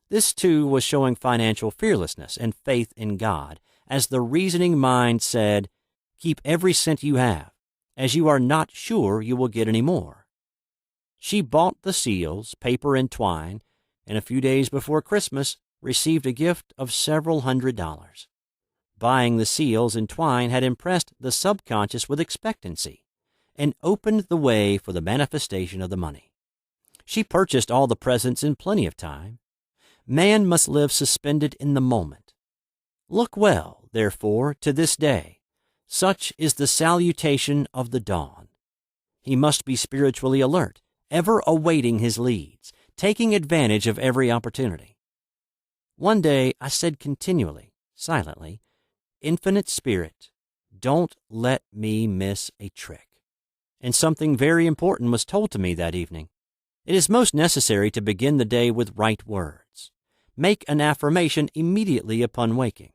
This, too, was showing financial fearlessness and faith in God, as the reasoning mind said, "Keep every cent you have, as you are not sure you will get any more." She bought the seals, paper, and twine, and a few days before Christmas received a gift of several $100s. Buying the seals and twine had impressed the subconscious with expectancy and opened the way for the manifestation of the money. She purchased all the presents in plenty of time. Man must live suspended in the moment. Look well, therefore, to this day. Such is the salutation of the dawn. He must be spiritually alert, ever awaiting his leads, taking advantage of every opportunity. One day I said continually, silently, "Infinite Spirit, Don't let me miss a trick. And something very important was told to me that evening. It is most necessary to begin the day with right words. Make an affirmation immediately upon waking.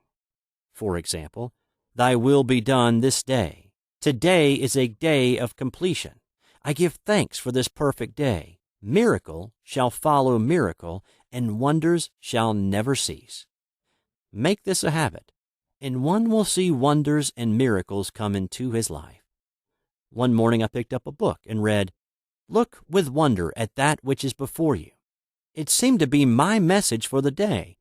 For example, Thy will be done this day. Today is a day of completion. I give thanks for this perfect day. Miracle shall follow miracle, and wonders shall never cease. Make this a habit, and one will see wonders and miracles come into his life. One morning I picked up a book and read, "Look with wonder at that which is before you." It seemed to be my message for the day.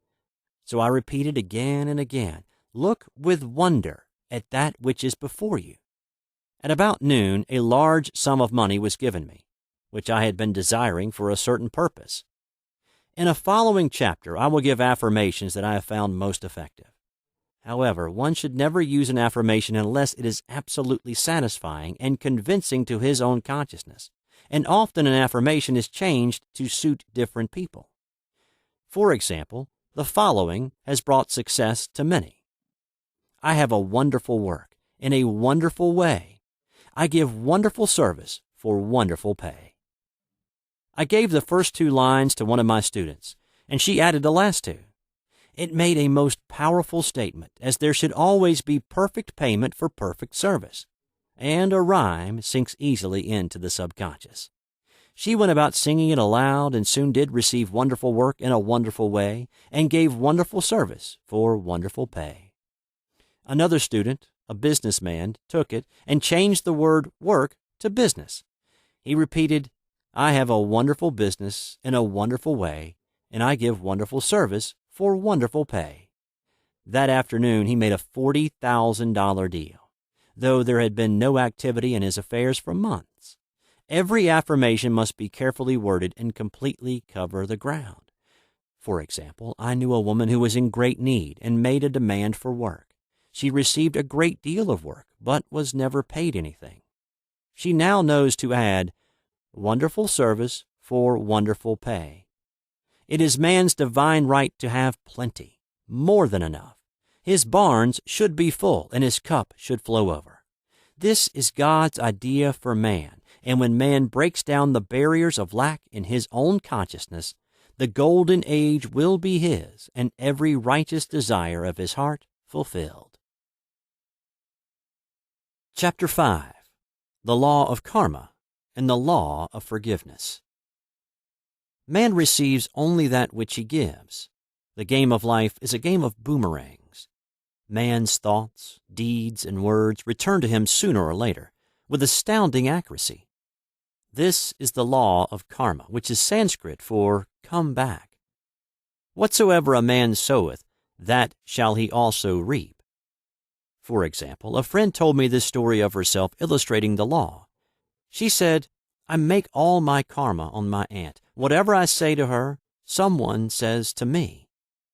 So I repeated again and again, "Look with wonder at that which is before you." At about noon, a large sum of money was given me, which I had been desiring for a certain purpose. In a following chapter, I will give affirmations that I have found most effective. However, one should never use an affirmation unless it is absolutely satisfying and convincing to his own consciousness, and often an affirmation is changed to suit different people. For example, the following has brought success to many. I have a wonderful work in a wonderful way. I give wonderful service for wonderful pay. I gave the first two lines to one of my students, and she added the last two. It made a most powerful statement, as there should always be perfect payment for perfect service, and a rhyme sinks easily into the subconscious. She went about singing it aloud and soon did receive wonderful work in a wonderful way and gave wonderful service for wonderful pay. Another student, a businessman, took it and changed the word work to business. He repeated, "I have a wonderful business in a wonderful way, and I give wonderful service for wonderful pay." That afternoon he made a $40,000 deal, though there had been no activity in his affairs for months. Every affirmation must be carefully worded and completely cover the ground. For example, I knew a woman who was in great need and made a demand for work. She received a great deal of work, but was never paid anything. She now knows to add, "Wonderful service for wonderful pay." It is man's divine right to have plenty, more than enough. His barns should be full, and his cup should flow over. This is God's idea for man, and when man breaks down the barriers of lack in his own consciousness, the golden age will be his, and every righteous desire of his heart fulfilled. Chapter 5. The Law of Karma and the Law of Forgiveness. Man receives only that which he gives. The game of life is a game of boomerangs. Man's thoughts, deeds, and words return to him sooner or later, with astounding accuracy. This is the law of karma, which is Sanskrit for come back. Whatsoever a man soweth, that shall he also reap. For example, a friend told me this story of herself illustrating the law. She said, "I make all my karma on my aunt. Whatever I say to her, someone says to me.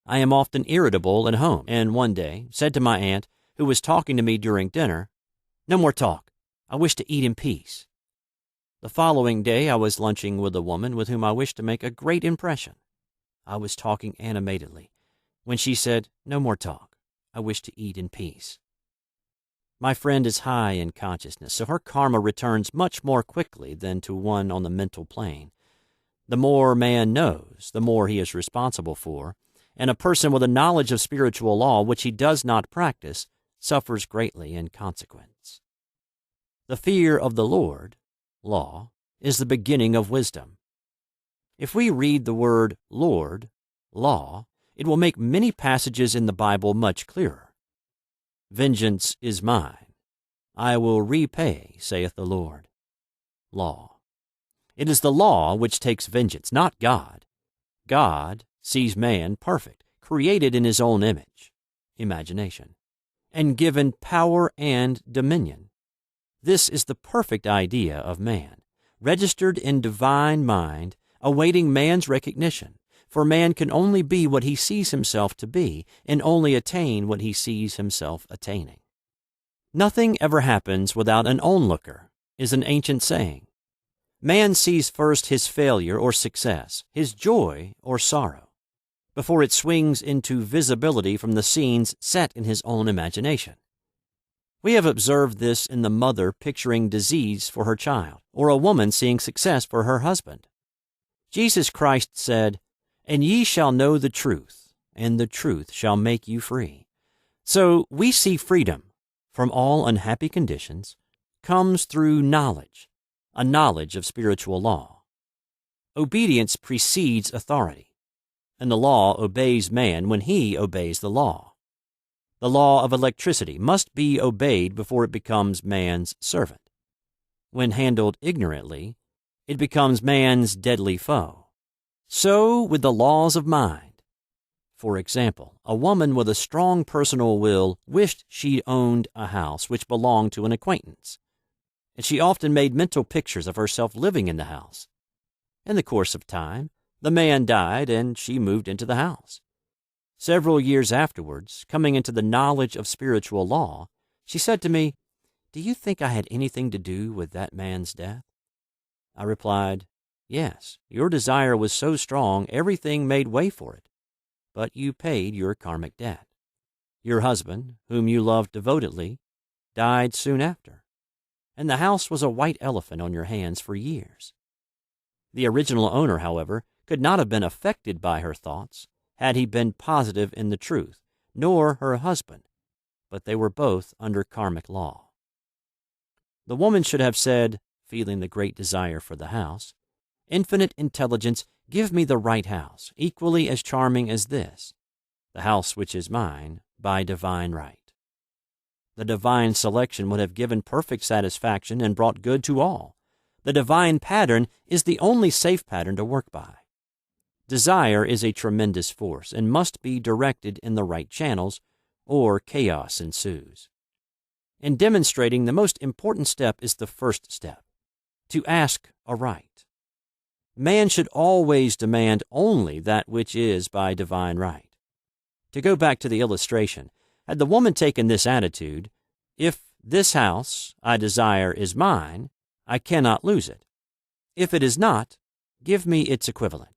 I am often irritable at home, and one day said to my aunt, who was talking to me during dinner, 'No more talk. I wish to eat in peace.' The following day I was lunching with a woman with whom I wished to make a great impression. I was talking animatedly, when she said, 'No more talk. I wish to eat in peace.' My friend is high in consciousness, so her karma returns much more quickly than to one on the mental plane. The more man knows, the more he is responsible for, and a person with a knowledge of spiritual law which he does not practice suffers greatly in consequence. The fear of the Lord, law, is the beginning of wisdom. If we read the word Lord, law, it will make many passages in the Bible much clearer. "Vengeance is mine. I will repay, saith the Lord." Law. It is the law which takes vengeance, not God. God sees man perfect, created in his own image, imagination, and given power and dominion. This is the perfect idea of man, registered in divine mind, awaiting man's recognition. For man can only be what he sees himself to be, and only attain what he sees himself attaining. "Nothing ever happens without an onlooker," is an ancient saying. Man sees first his failure or success, his joy or sorrow, before it swings into visibility from the scenes set in his own imagination. We have observed this in the mother picturing disease for her child, or a woman seeing success for her husband. Jesus Christ said, "And ye shall know the truth, and the truth shall make you free." So we see freedom from all unhappy conditions comes through knowledge, a knowledge of spiritual law. Obedience precedes authority, and the law obeys man when he obeys the law. The law of electricity must be obeyed before it becomes man's servant. When handled ignorantly, it becomes man's deadly foe. So with the laws of mind. For example, a woman with a strong personal will wished she owned a house which belonged to an acquaintance, and she often made mental pictures of herself living in the house. In the course of time, the man died and she moved into the house. Several years afterwards, coming into the knowledge of spiritual law, she said to me, "Do you think I had anything to do with that man's death?" I replied, "Yes, your desire was so strong everything made way for it, but you paid your karmic debt. Your husband, whom you loved devotedly, died soon after, and the house was a white elephant on your hands for years." The original owner, however, could not have been affected by her thoughts had he been positive in the truth, nor her husband, but they were both under karmic law. The woman should have said, feeling the great desire for the house, "Infinite intelligence, give me the right house, equally as charming as this, the house which is mine by divine right." The divine selection would have given perfect satisfaction and brought good to all. The divine pattern is the only safe pattern to work by. Desire is a tremendous force and must be directed in the right channels, or chaos ensues. In demonstrating, the most important step is the first step, to ask aright. Man should always demand only that which is by divine right. To go back to the illustration, had the woman taken this attitude, "If this house I desire is mine, I cannot lose it. If it is not, give me its equivalent."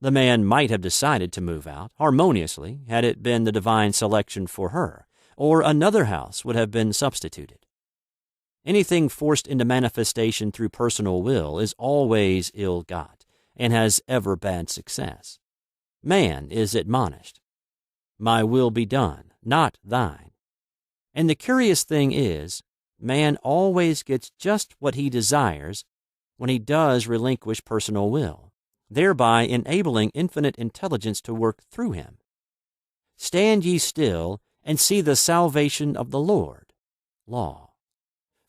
The man might have decided to move out harmoniously had it been the divine selection for her, or another house would have been substituted. Anything forced into manifestation through personal will is always ill-got and has ever bad success. Man is admonished, "My will be done, not thine." And the curious thing is, man always gets just what he desires when he does relinquish personal will, thereby enabling infinite intelligence to work through him. "Stand ye still and see the salvation of the Lord." Law.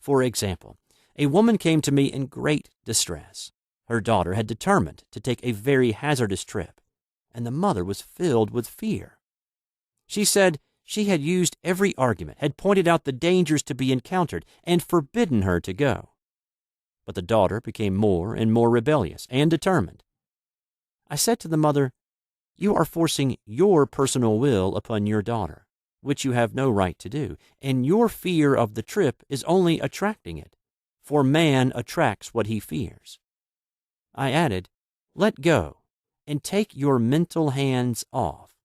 For example, a woman came to me in great distress. Her daughter had determined to take a very hazardous trip, and the mother was filled with fear. She said she had used every argument, had pointed out the dangers to be encountered, and forbidden her to go. But the daughter became more and more rebellious and determined. I said to the mother, "You are forcing your personal will upon your daughter, which you have no right to do, and your fear of the trip is only attracting it, for man attracts what he fears." I added, "Let go, and take your mental hands off.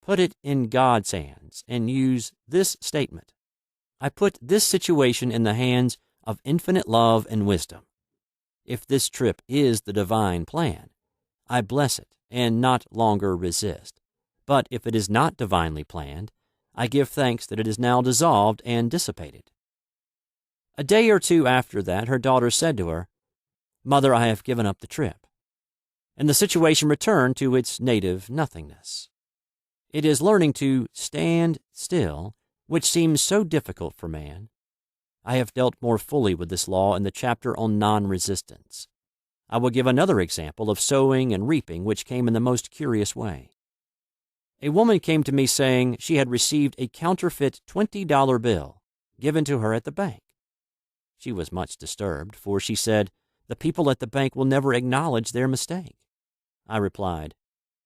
Put it in God's hands, and use this statement: I put this situation in the hands of infinite love and wisdom. If this trip is the divine plan, I bless it and not longer resist. But if it is not divinely planned, I give thanks that it is now dissolved and dissipated." A day or two after that, her daughter said to her, "Mother, I have given up the trip," and the situation returned to its native nothingness. It is learning to stand still, which seems so difficult for man. I have dealt more fully with this law in the chapter on non-resistance. I will give another example of sowing and reaping which came in the most curious way. A woman came to me saying she had received a counterfeit $20 bill given to her at the bank. She was much disturbed, for she said, "The people at the bank will never acknowledge their mistake." I replied,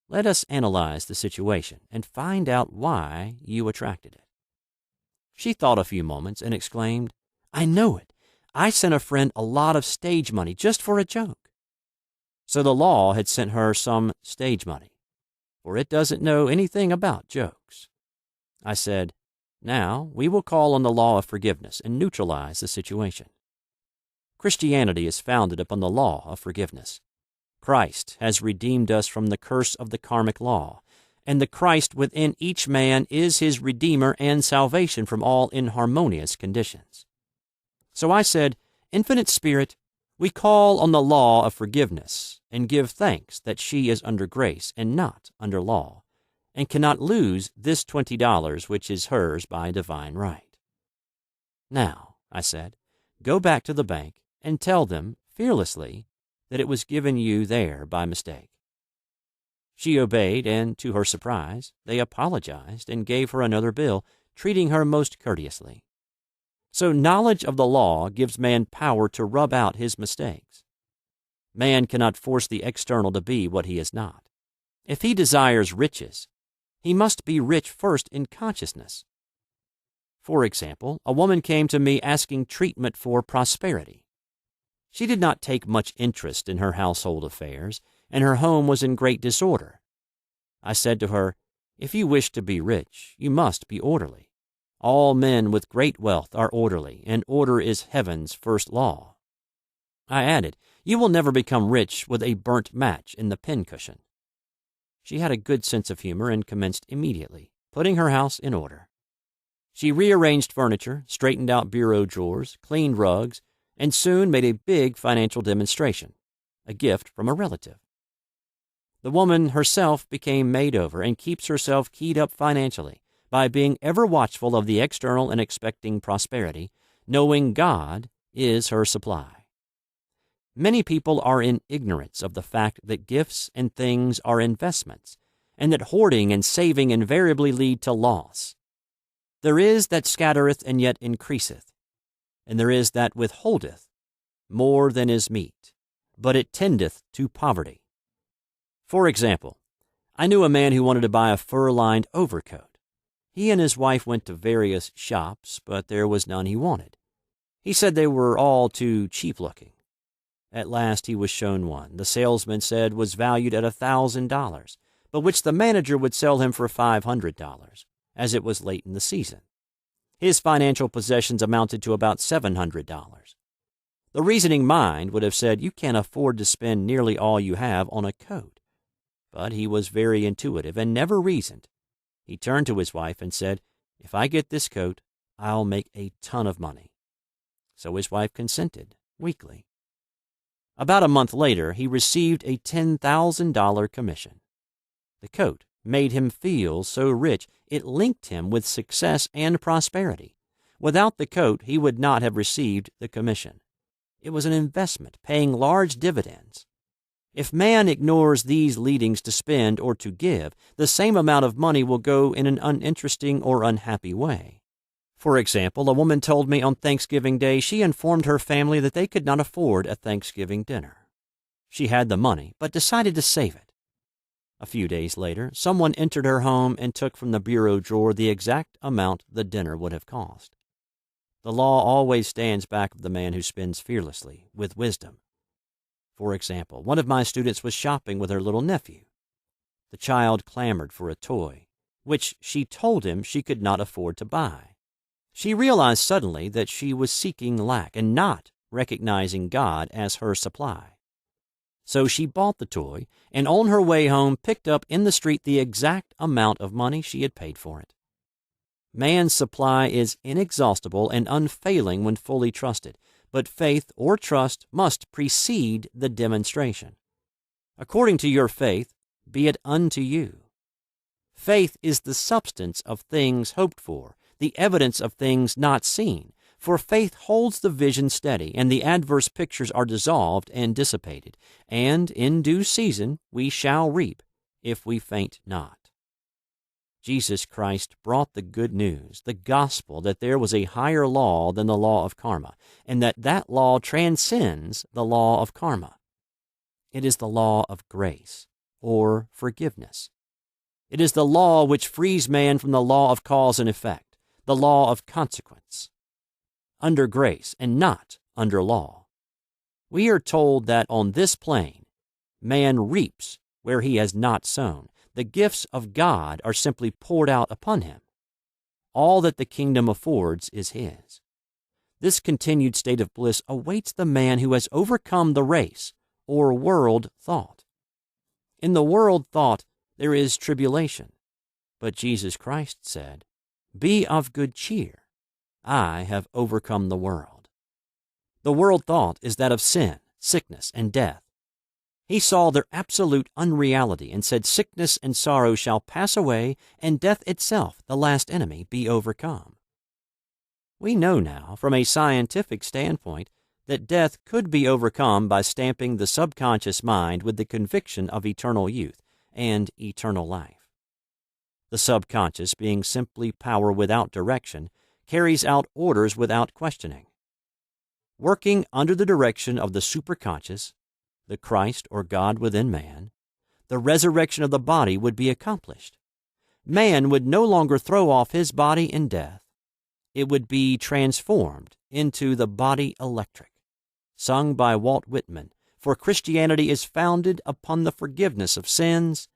"Let us analyze the situation and find out why you attracted it." She thought a few moments and exclaimed, "I know it. I sent a friend a lot of stage money just for a joke." So the law had sent her some stage money, for it doesn't know anything about jokes. I said, Now, we will call on the law of forgiveness and neutralize the situation. Christianity is founded upon the law of forgiveness. Christ has redeemed us from the curse of the karmic law, and the Christ within each man is his Redeemer and salvation from all inharmonious conditions. So I said, Infinite Spirit, we call on the law of forgiveness and give thanks that she is under grace and not under law, and cannot lose this $20 which is hers by divine right. Now, I said, go back to the bank and tell them fearlessly that it was given you there by mistake. She obeyed, and to her surprise, they apologized and gave her another bill, treating her most courteously. So knowledge of the law gives man power to rub out his mistakes. Man cannot force the external to be what he is not. If he desires riches, he must be rich first in consciousness. For example, a woman came to me asking treatment for prosperity. She did not take much interest in her household affairs, and her home was in great disorder. I said to her, If you wish to be rich, you must be orderly. All men with great wealth are orderly, and order is heaven's first law. I added, You will never become rich with a burnt match in the pincushion. She had a good sense of humor and commenced immediately, putting her house in order. She rearranged furniture, straightened out bureau drawers, cleaned rugs, and soon made a big financial demonstration, a gift from a relative. The woman herself became made over and keeps herself keyed up financially by being ever watchful of the external and expecting prosperity, knowing God is her supply. Many people are in ignorance of the fact that gifts and things are investments, and that hoarding and saving invariably lead to loss. There is that scattereth and yet increaseth, and there is that withholdeth more than is meet, but it tendeth to poverty. For example, I knew a man who wanted to buy a fur-lined overcoat. He and his wife went to various shops, but there was none he wanted. He said they were all too cheap-looking. At last he was shown one the salesman said was valued at $1,000, but which the manager would sell him for $500, as it was late in the season. His financial possessions amounted to about $700. The reasoning mind would have said you can't afford to spend nearly all you have on a coat. But he was very intuitive and never reasoned. He turned to his wife and said, If I get this coat, I'll make a ton of money. So his wife consented, weakly. About a month later, he received a $10,000 commission. The coat made him feel so rich it linked him with success and prosperity. Without the coat, he would not have received the commission. It was an investment, paying large dividends. If man ignores these leadings to spend or to give, the same amount of money will go in an uninteresting or unhappy way. For example, a woman told me on Thanksgiving Day she informed her family that they could not afford a Thanksgiving dinner. She had the money, but decided to save it. A few days later, someone entered her home and took from the bureau drawer the exact amount the dinner would have cost. The law always stands back of the man who spends fearlessly, with wisdom. For example, one of my students was shopping with her little nephew. The child clamored for a toy, which she told him she could not afford to buy. She realized suddenly that she was seeking lack and not recognizing God as her supply. So she bought the toy and on her way home picked up in the street the exact amount of money she had paid for it. Man's supply is inexhaustible and unfailing when fully trusted, but faith or trust must precede the demonstration. According to your faith, be it unto you. Faith is the substance of things hoped for, the evidence of things not seen, for faith holds the vision steady, and the adverse pictures are dissolved and dissipated, and in due season we shall reap, if we faint not. Jesus Christ brought the good news, the gospel, that there was a higher law than the law of karma, and that law transcends the law of karma. It is the law of grace, or forgiveness. It is the law which frees man from the law of cause and effect, the law of consequence, under grace and not under law. We are told that on this plane, man reaps where he has not sown. The gifts of God are simply poured out upon him. All that the kingdom affords is his. This continued state of bliss awaits the man who has overcome the race, or world thought. In the world thought there is tribulation, but Jesus Christ said, "Be of good cheer. I have overcome the world." The world thought is that of sin, sickness, and death. He saw their absolute unreality and said, "Sickness and sorrow shall pass away, and death itself, the last enemy, be overcome." We know now, from a scientific standpoint, that death could be overcome by stamping the subconscious mind with the conviction of eternal youth and eternal life. The subconscious, being simply power without direction, carries out orders without questioning. Working under the direction of the superconscious, the Christ or God within man, the resurrection of the body would be accomplished. Man would no longer throw off his body in death. It would be transformed into the body electric, sung by Walt Whitman, for Christianity is founded upon the forgiveness of sins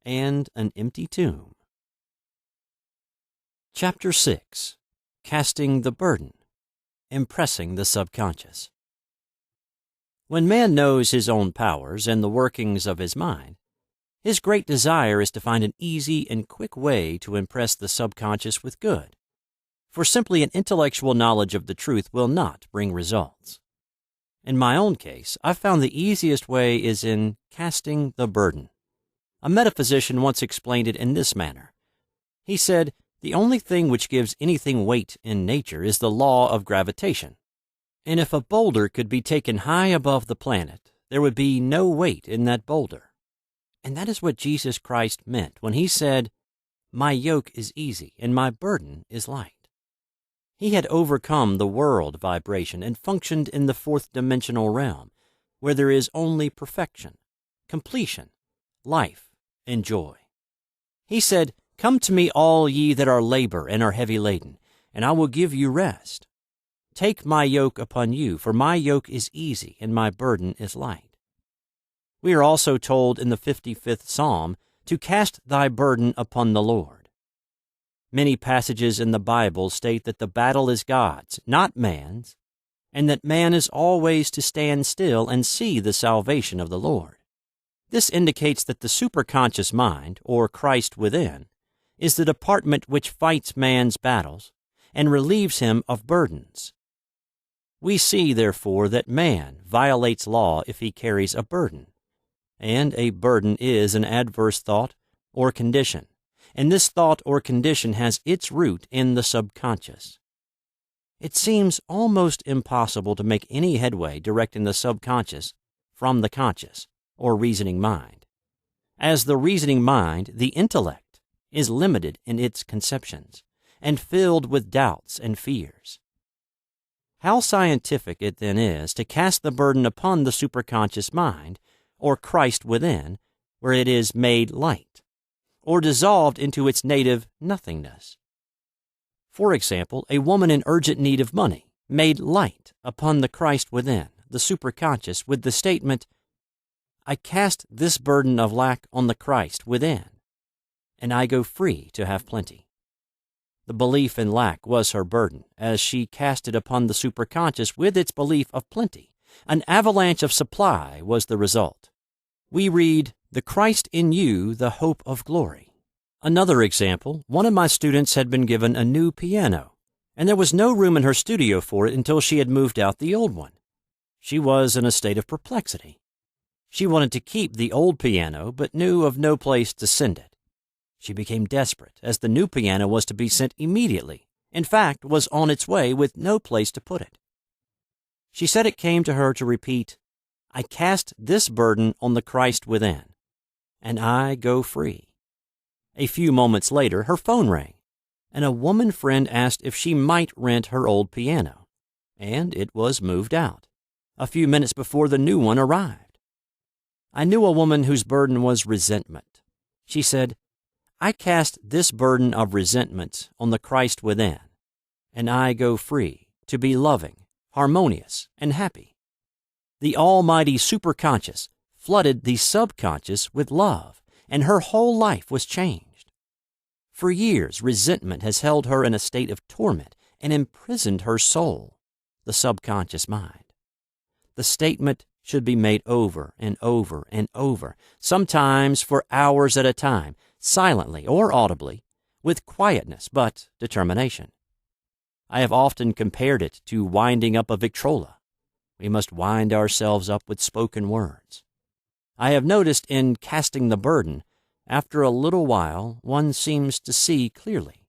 and an empty tomb. Chapter 6. Casting the Burden, Impressing the Subconscious. When man knows his own powers and the workings of his mind, his great desire is to find an easy and quick way to impress the subconscious with good, for simply an intellectual knowledge of the truth will not bring results. In my own case, I've found the easiest way is in casting the burden. A metaphysician once explained it in this manner. He said, "The only thing which gives anything weight in nature is the law of gravitation. And if a boulder could be taken high above the planet, there would be no weight in that boulder." And that is what Jesus Christ meant when he said, "My yoke is easy and my burden is light." He had overcome the world vibration and functioned in the fourth-dimensional realm, where there is only perfection, completion, life, and joy. He said, "Come to me, all ye that are labor and are heavy laden, and I will give you rest. Take my yoke upon you, for my yoke is easy and my burden is light." We are also told in the 55th Psalm to cast thy burden upon the Lord. Many passages in the Bible state that the battle is God's, not man's, and that man is always to stand still and see the salvation of the Lord. This indicates that the superconscious mind, or Christ within, is the department which fights man's battles and relieves him of burdens. We see, therefore, that man violates law if he carries a burden, and a burden is an adverse thought or condition, and this thought or condition has its root in the subconscious. It seems almost impossible to make any headway directing the subconscious from the conscious, or reasoning mind. As the reasoning mind, the intellect, is limited in its conceptions, and filled with doubts and fears. How scientific it then is to cast the burden upon the superconscious mind, or Christ within, where it is made light, or dissolved into its native nothingness. For example, a woman in urgent need of money made light upon the Christ within, the superconscious, with the statement, "I cast this burden of lack on the Christ within, and I go free to have plenty." The belief in lack was her burden, as she cast it upon the superconscious with its belief of plenty. An avalanche of supply was the result. We read, "The Christ in you, the hope of glory." Another example, one of my students had been given a new piano, and there was no room in her studio for it until she had moved out the old one. She was in a state of perplexity. She wanted to keep the old piano, but knew of no place to send it. She became desperate, as the new piano was to be sent immediately, in fact, was on its way with no place to put it. She said it came to her to repeat, "I cast this burden on the Christ within, and I go free." A few moments later, her phone rang, and a woman friend asked if she might rent her old piano, and it was moved out, a few minutes before the new one arrived. I knew a woman whose burden was resentment. She said, "I cast this burden of resentment on the Christ within, and I go free to be loving, harmonious, and happy." The almighty superconscious flooded the subconscious with love, and her whole life was changed. For years, resentment has held her in a state of torment and imprisoned her soul, the subconscious mind. The statement should be made over and over and over, sometimes for hours at a time, silently or audibly, with quietness but determination. I have often compared it to winding up a Victrola. We must wind ourselves up with spoken words. I have noticed in casting the burden, after a little while one seems to see clearly.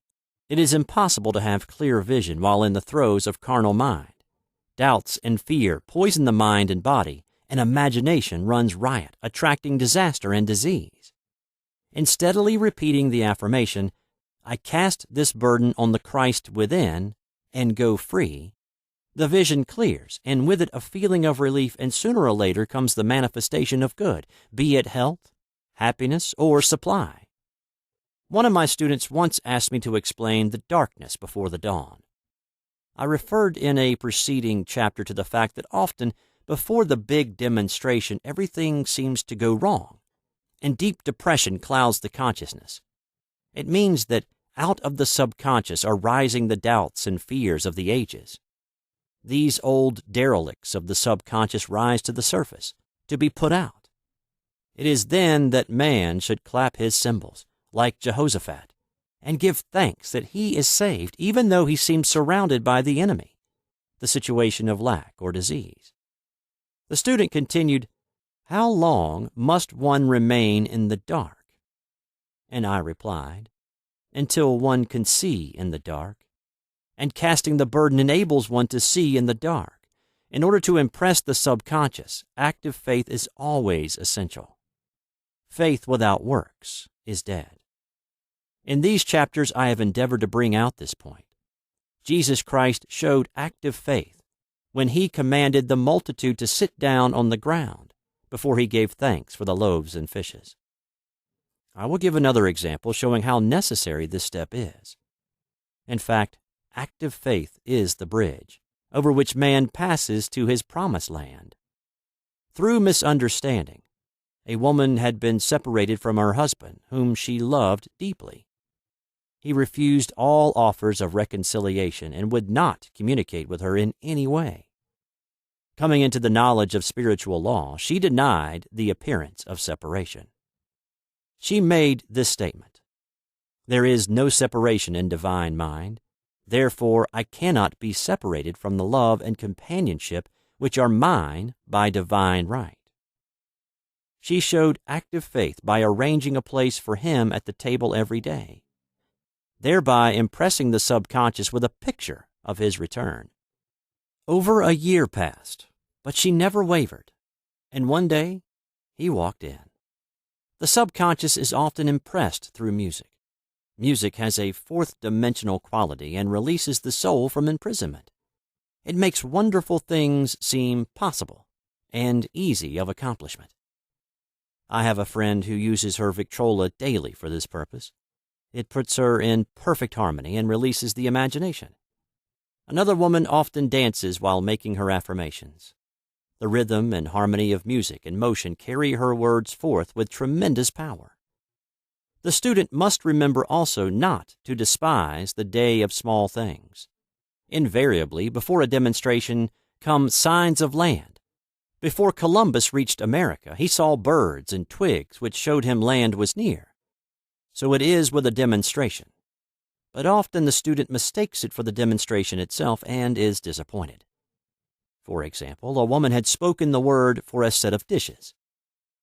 It is impossible to have clear vision while in the throes of carnal mind. Doubts and fear poison the mind and body, and imagination runs riot, attracting disaster and disease. In steadily repeating the affirmation, "I cast this burden on the Christ within and go free," the vision clears, and with it a feeling of relief, and sooner or later comes the manifestation of good, be it health, happiness, or supply. One of my students once asked me to explain the darkness before the dawn. I referred in a preceding chapter to the fact that often, before the big demonstration, everything seems to go wrong, and deep depression clouds the consciousness. It means that out of the subconscious are rising the doubts and fears of the ages. These old derelicts of the subconscious rise to the surface, to be put out. It is then that man should clap his cymbals, like Jehoshaphat, and give thanks that he is saved, even though he seems surrounded by the enemy, the situation of lack or disease. The student continued, "How long must one remain in the dark?" And I replied, "Until one can see in the dark. And casting the burden enables one to see in the dark. In order to impress the subconscious, active faith is always essential. Faith without works is dead." In these chapters, I have endeavored to bring out this point. Jesus Christ showed active faith when he commanded the multitude to sit down on the ground before he gave thanks for the loaves and fishes. I will give another example showing how necessary this step is. In fact, active faith is the bridge over which man passes to his promised land. Through misunderstanding, a woman had been separated from her husband, whom she loved deeply. He refused all offers of reconciliation and would not communicate with her in any way. Coming into the knowledge of spiritual law, she denied the appearance of separation. She made this statement: "There is no separation in divine mind. Therefore, I cannot be separated from the love and companionship which are mine by divine right." She showed active faith by arranging a place for him at the table every day, thereby impressing the subconscious with a picture of his return. Over a year passed, but she never wavered, and one day he walked in. The subconscious is often impressed through music. Music has a fourth-dimensional quality and releases the soul from imprisonment. It makes wonderful things seem possible and easy of accomplishment. I have a friend who uses her Victrola daily for this purpose. It puts her in perfect harmony and releases the imagination. Another woman often dances while making her affirmations. The rhythm and harmony of music and motion carry her words forth with tremendous power. The student must remember also not to despise the day of small things. Invariably, before a demonstration come signs of land. Before Columbus reached America, he saw birds and twigs which showed him land was near. So it is with a demonstration. But often the student mistakes it for the demonstration itself and is disappointed. For example, a woman had spoken the word for a set of dishes.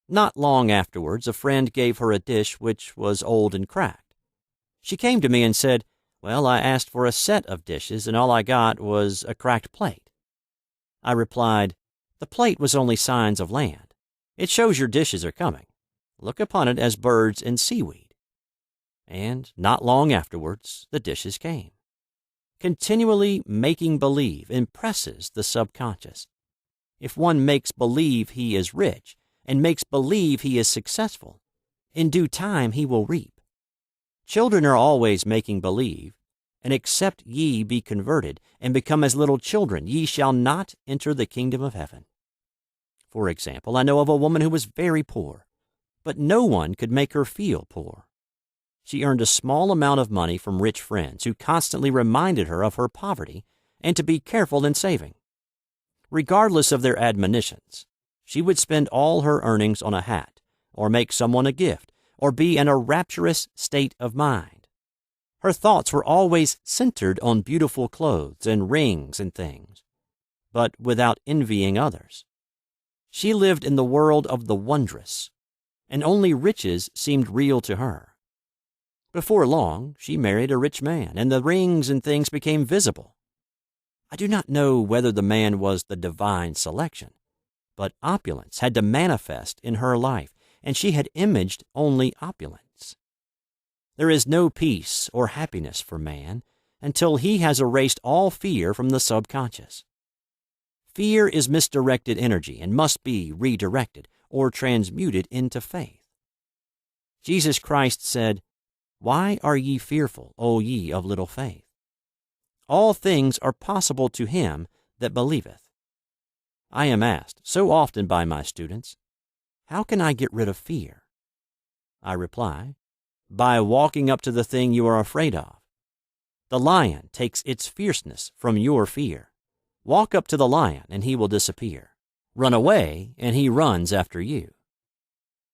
Not long afterwards, a friend gave her a dish which was old and cracked. She came to me and said, "Well, I asked for a set of dishes, and all I got was a cracked plate." I replied, "The plate was only signs of land. It shows your dishes are coming. Look upon it as birds and seaweed." And not long afterwards, the dishes came. Continually making believe impresses the subconscious. If one makes believe he is rich and makes believe he is successful, in due time he will reap. Children are always making believe, and except ye be converted and become as little children, ye shall not enter the kingdom of heaven. For example, I know of a woman who was very poor, but no one could make her feel poor. She earned a small amount of money from rich friends who constantly reminded her of her poverty and to be careful in saving. Regardless of their admonitions, she would spend all her earnings on a hat, or make someone a gift, or be in a rapturous state of mind. Her thoughts were always centered on beautiful clothes and rings and things, but without envying others. She lived in the world of the wondrous, and only riches seemed real to her. Before long, she married a rich man, and the rings and things became visible. I do not know whether the man was the divine selection, but opulence had to manifest in her life, and she had imaged only opulence. There is no peace or happiness for man until he has erased all fear from the subconscious. Fear is misdirected energy and must be redirected or transmuted into faith. Jesus Christ said, "Why are ye fearful, O ye of little faith? All things are possible to him that believeth." I am asked so often by my students, "How can I get rid of fear?" I reply, by walking up to the thing you are afraid of. The lion takes its fierceness from your fear. Walk up to the lion and he will disappear. Run away and he runs after you.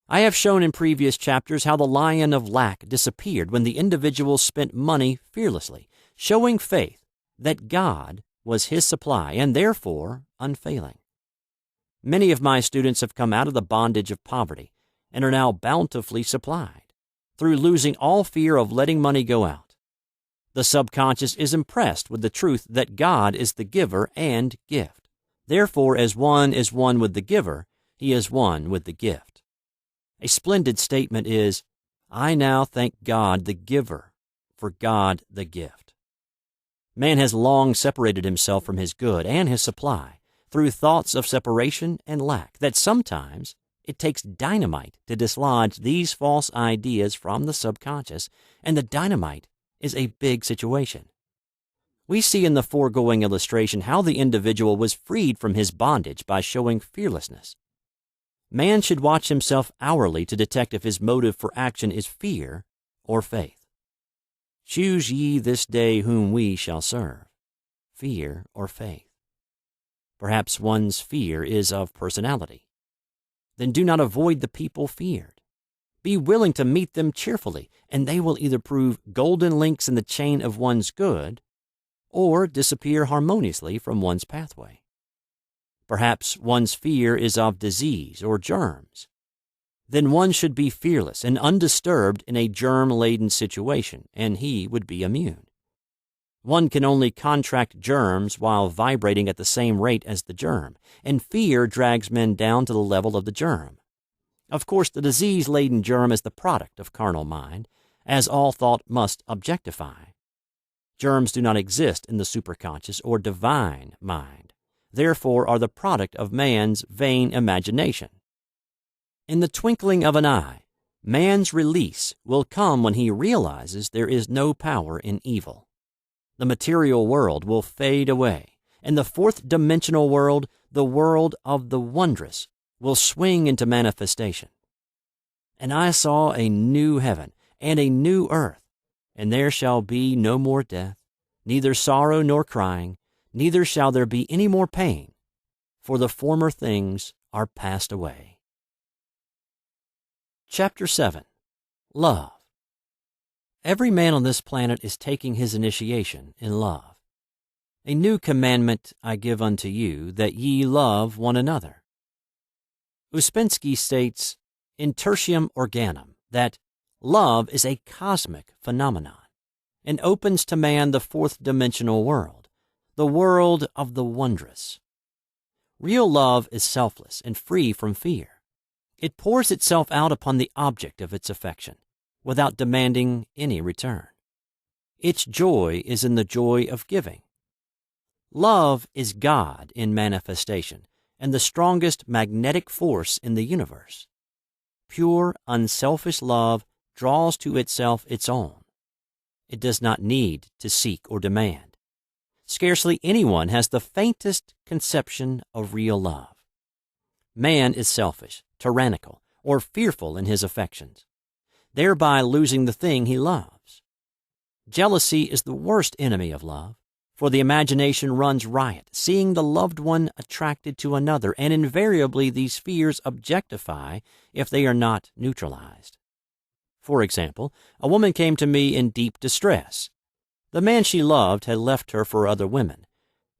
I have shown in previous chapters how the lion of lack disappeared when the individual spent money fearlessly, showing faith that God was his supply and therefore unfailing. Many of my students have come out of the bondage of poverty and are now bountifully supplied through losing all fear of letting money go out. The subconscious is impressed with the truth that God is the giver and gift. Therefore, as one is one with the giver, he is one with the gift. A splendid statement is, "I now thank God the giver for God the gift." Man has long separated himself from his good and his supply through thoughts of separation and lack that sometimes it takes dynamite to dislodge these false ideas from the subconscious, and the dynamite is a big situation. We see in the foregoing illustration how the individual was freed from his bondage by showing fearlessness. Man should watch himself hourly to detect if his motive for action is fear or faith. Choose ye this day whom we shall serve, fear or faith. Perhaps one's fear is of personality. Then do not avoid the people feared. Be willing to meet them cheerfully, and they will either prove golden links in the chain of one's good or disappear harmoniously from one's pathway. Perhaps one's fear is of disease or germs. Then one should be fearless and undisturbed in a germ-laden situation, and he would be immune. One can only contract germs while vibrating at the same rate as the germ, and fear drags men down to the level of the germ. Of course, the disease-laden germ is the product of carnal mind, as all thought must objectify. Germs do not exist in the superconscious or divine mind, therefore are the product of man's vain imagination. In the twinkling of an eye, man's release will come when he realizes there is no power in evil. The material world will fade away, and the fourth-dimensional world, the world of the wondrous, will swing into manifestation. "And I saw a new heaven and a new earth, and there shall be no more death, neither sorrow nor crying, neither shall there be any more pain, for the former things are passed away." Chapter 7. Love. Every man on this planet is taking his initiation in love. "A new commandment I give unto you, that ye love one another." Uspensky states, in Tertium Organum, that love is a cosmic phenomenon and opens to man the fourth-dimensional world, the world of the wondrous. Real love is selfless and free from fear. It pours itself out upon the object of its affection, without demanding any return. Its joy is in the joy of giving. Love is God in manifestation and the strongest magnetic force in the universe. Pure, unselfish love draws to itself its own. It does not need to seek or demand. Scarcely anyone has the faintest conception of real love. Man is selfish, tyrannical, or fearful in his affections. thereby losing the thing he loves. Jealousy is the worst enemy of love, for the imagination runs riot, seeing the loved one attracted to another, and invariably these fears objectify if they are not neutralized. For example, a woman came to me in deep distress. The man she loved had left her for other women,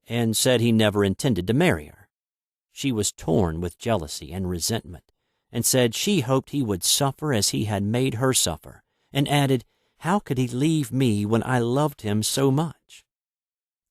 and said he never intended to marry her. She was torn with jealousy and resentment, and said she hoped he would suffer as he had made her suffer, and added, "How could he leave me when I loved him so much?"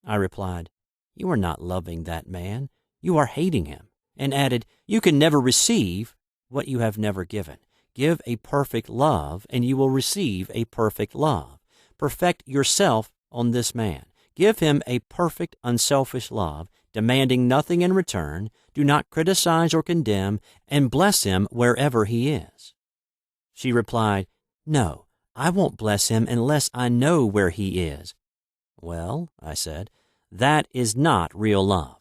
I replied, "You are not loving that man, you are hating him," and added, "You can never receive what you have never given. Give a perfect love, and you will receive a perfect love. Perfect yourself on this man. Give him a perfect, unselfish love, demanding nothing in return. Do not criticize or condemn, and bless him wherever he is." She replied, "No, I won't bless him unless I know where he is." "Well," I said, "that is not real love.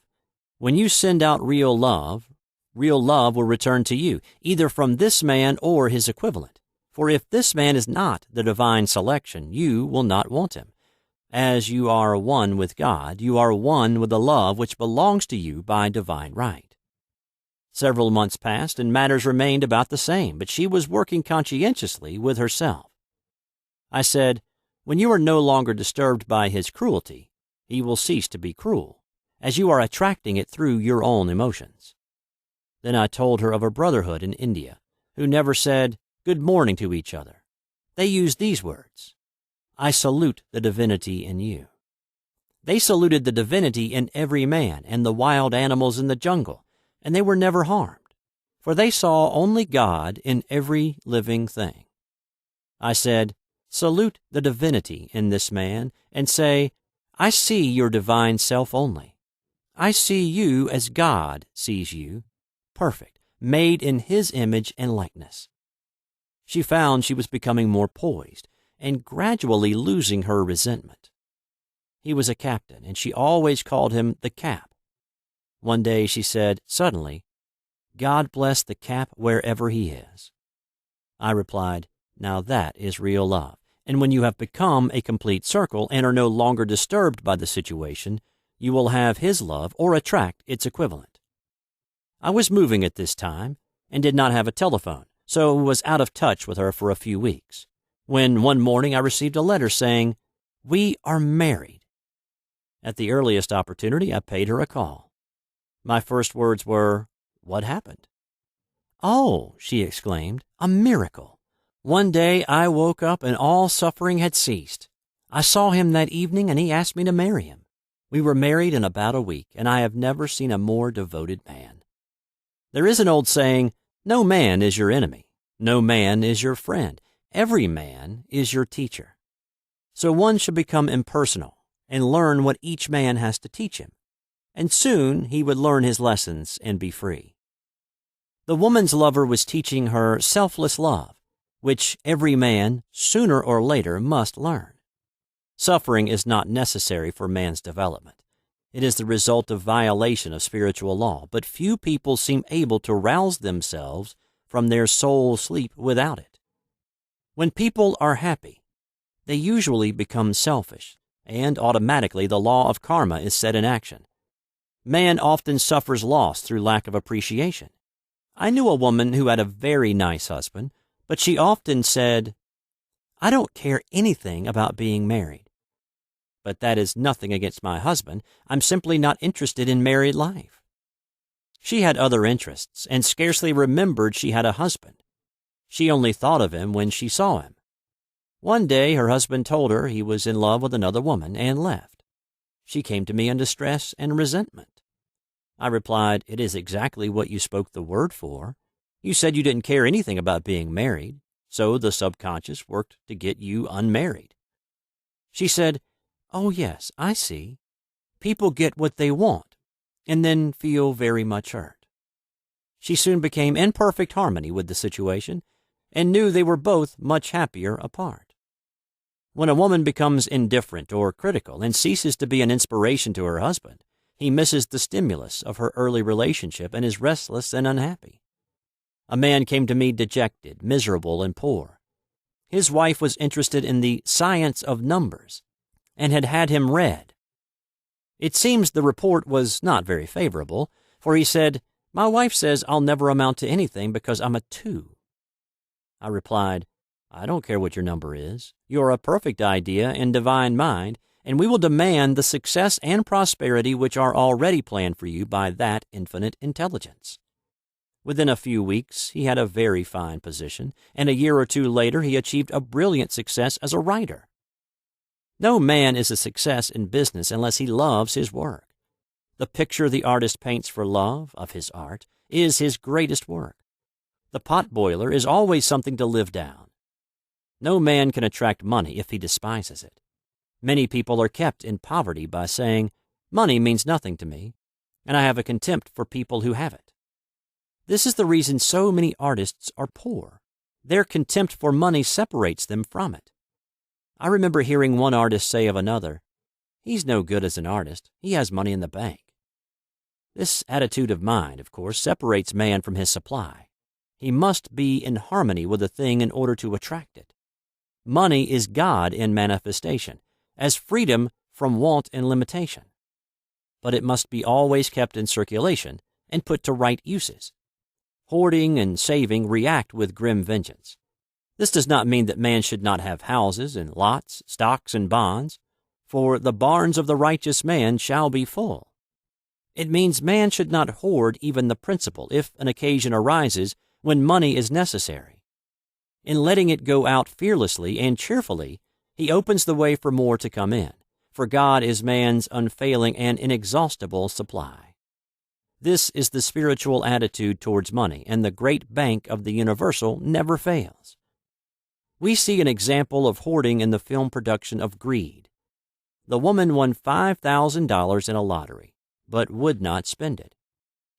When you send out real love will return to you, either from this man or his equivalent. For if this man is not the divine selection, you will not want him. As you are one with God, you are one with the love which belongs to you by divine right." Several months passed, and matters remained about the same, but she was working conscientiously with herself. I said, "When you are no longer disturbed by his cruelty, he will cease to be cruel, as you are attracting it through your own emotions." Then I told her of a brotherhood in India who never said good morning to each other. They used these words, "I salute the divinity in you." They saluted the divinity in every man and the wild animals in the jungle, and they were never harmed, for they saw only God in every living thing. I said, "Salute the divinity in this man, and say, I see your divine self only. I see you as God sees you, perfect, made in his image and likeness." She found she was becoming more poised and gradually losing her resentment. He was a captain, and she always called him the Cap. One day she said, suddenly, "God bless the Cap wherever he is." I replied, "Now that is real love, and when you have become a complete circle and are no longer disturbed by the situation, you will have his love or attract its equivalent." I was moving at this time and did not have a telephone, so was out of touch with her for a few weeks, when one morning I received a letter saying, "We are married." At the earliest opportunity, I paid her a call. My first words were, "What happened?" "Oh," she exclaimed, "a miracle. One day I woke up and all suffering had ceased. I saw him that evening and he asked me to marry him. We were married in about a week, and I have never seen a more devoted man." There is an old saying, "No man is your enemy. No man is your friend. Every man is your teacher." So one should become impersonal and learn what each man has to teach him, and soon he would learn his lessons and be free. The woman's lover was teaching her selfless love, which every man, sooner or later, must learn. Suffering is not necessary for man's development. It is the result of violation of spiritual law, but few people seem able to rouse themselves from their soul sleep without it. When people are happy, they usually become selfish, and automatically the law of karma is set in action. Man often suffers loss through lack of appreciation. I knew a woman who had a very nice husband, but she often said, "I don't care anything about being married. But that is nothing against my husband. I'm simply not interested in married life." She had other interests and scarcely remembered she had a husband. She only thought of him when she saw him. One day her husband told her he was in love with another woman and left. She came to me in distress and resentment. I replied, "It is exactly what you spoke the word for. You said you didn't care anything about being married, so the subconscious worked to get you unmarried." She said, "Oh yes, I see. People get what they want and then feel very much hurt." She soon became in perfect harmony with the situation and knew they were both much happier apart. When a woman becomes indifferent or critical and ceases to be an inspiration to her husband, he misses the stimulus of her early relationship and is restless and unhappy. A man came to me dejected, miserable, and poor. His wife was interested in the science of numbers and had had him read. It seems the report was not very favorable, for he said, "My wife says I'll never amount to anything because I'm a 2. I replied, "I don't care what your number is. You're a perfect idea in divine mind, and we will demand the success and prosperity which are already planned for you by that infinite intelligence." Within a few weeks, he had a very fine position, and a year or two later he achieved a brilliant success as a writer. No man is a success in business unless he loves his work. The picture the artist paints for love of his art is his greatest work. The potboiler is always something to live down. No man can attract money if he despises it. Many people are kept in poverty by saying, "Money means nothing to me, and I have a contempt for people who have it." This is the reason so many artists are poor. Their contempt for money separates them from it. I remember hearing one artist say of another, "He's no good as an artist. He has money in the bank." This attitude of mind, of course, separates man from his supply. He must be in harmony with a thing in order to attract it. Money is God in manifestation, as freedom from want and limitation. But it must be always kept in circulation and put to right uses. Hoarding and saving react with grim vengeance. This does not mean that man should not have houses and lots, stocks and bonds, for the barns of the righteous man shall be full. It means man should not hoard even the principal if an occasion arises when money is necessary. In letting it go out fearlessly and cheerfully, he opens the way for more to come in, for God is man's unfailing and inexhaustible supply. This is the spiritual attitude towards money, and the great bank of the universal never fails. We see an example of hoarding in the film production of Greed. The woman won $5,000 in a lottery, but would not spend it.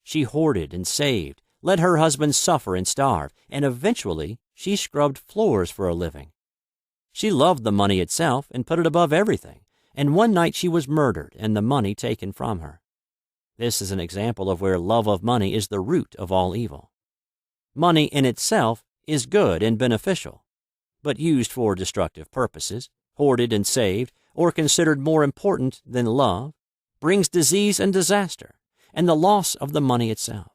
She hoarded and saved, let her husband suffer and starve, and eventually she scrubbed floors for a living. She loved the money itself and put it above everything, and one night she was murdered and the money taken from her. This is an example of where love of money is the root of all evil. Money in itself is good and beneficial, but used for destructive purposes, hoarded and saved, or considered more important than love, brings disease and disaster, and the loss of the money itself.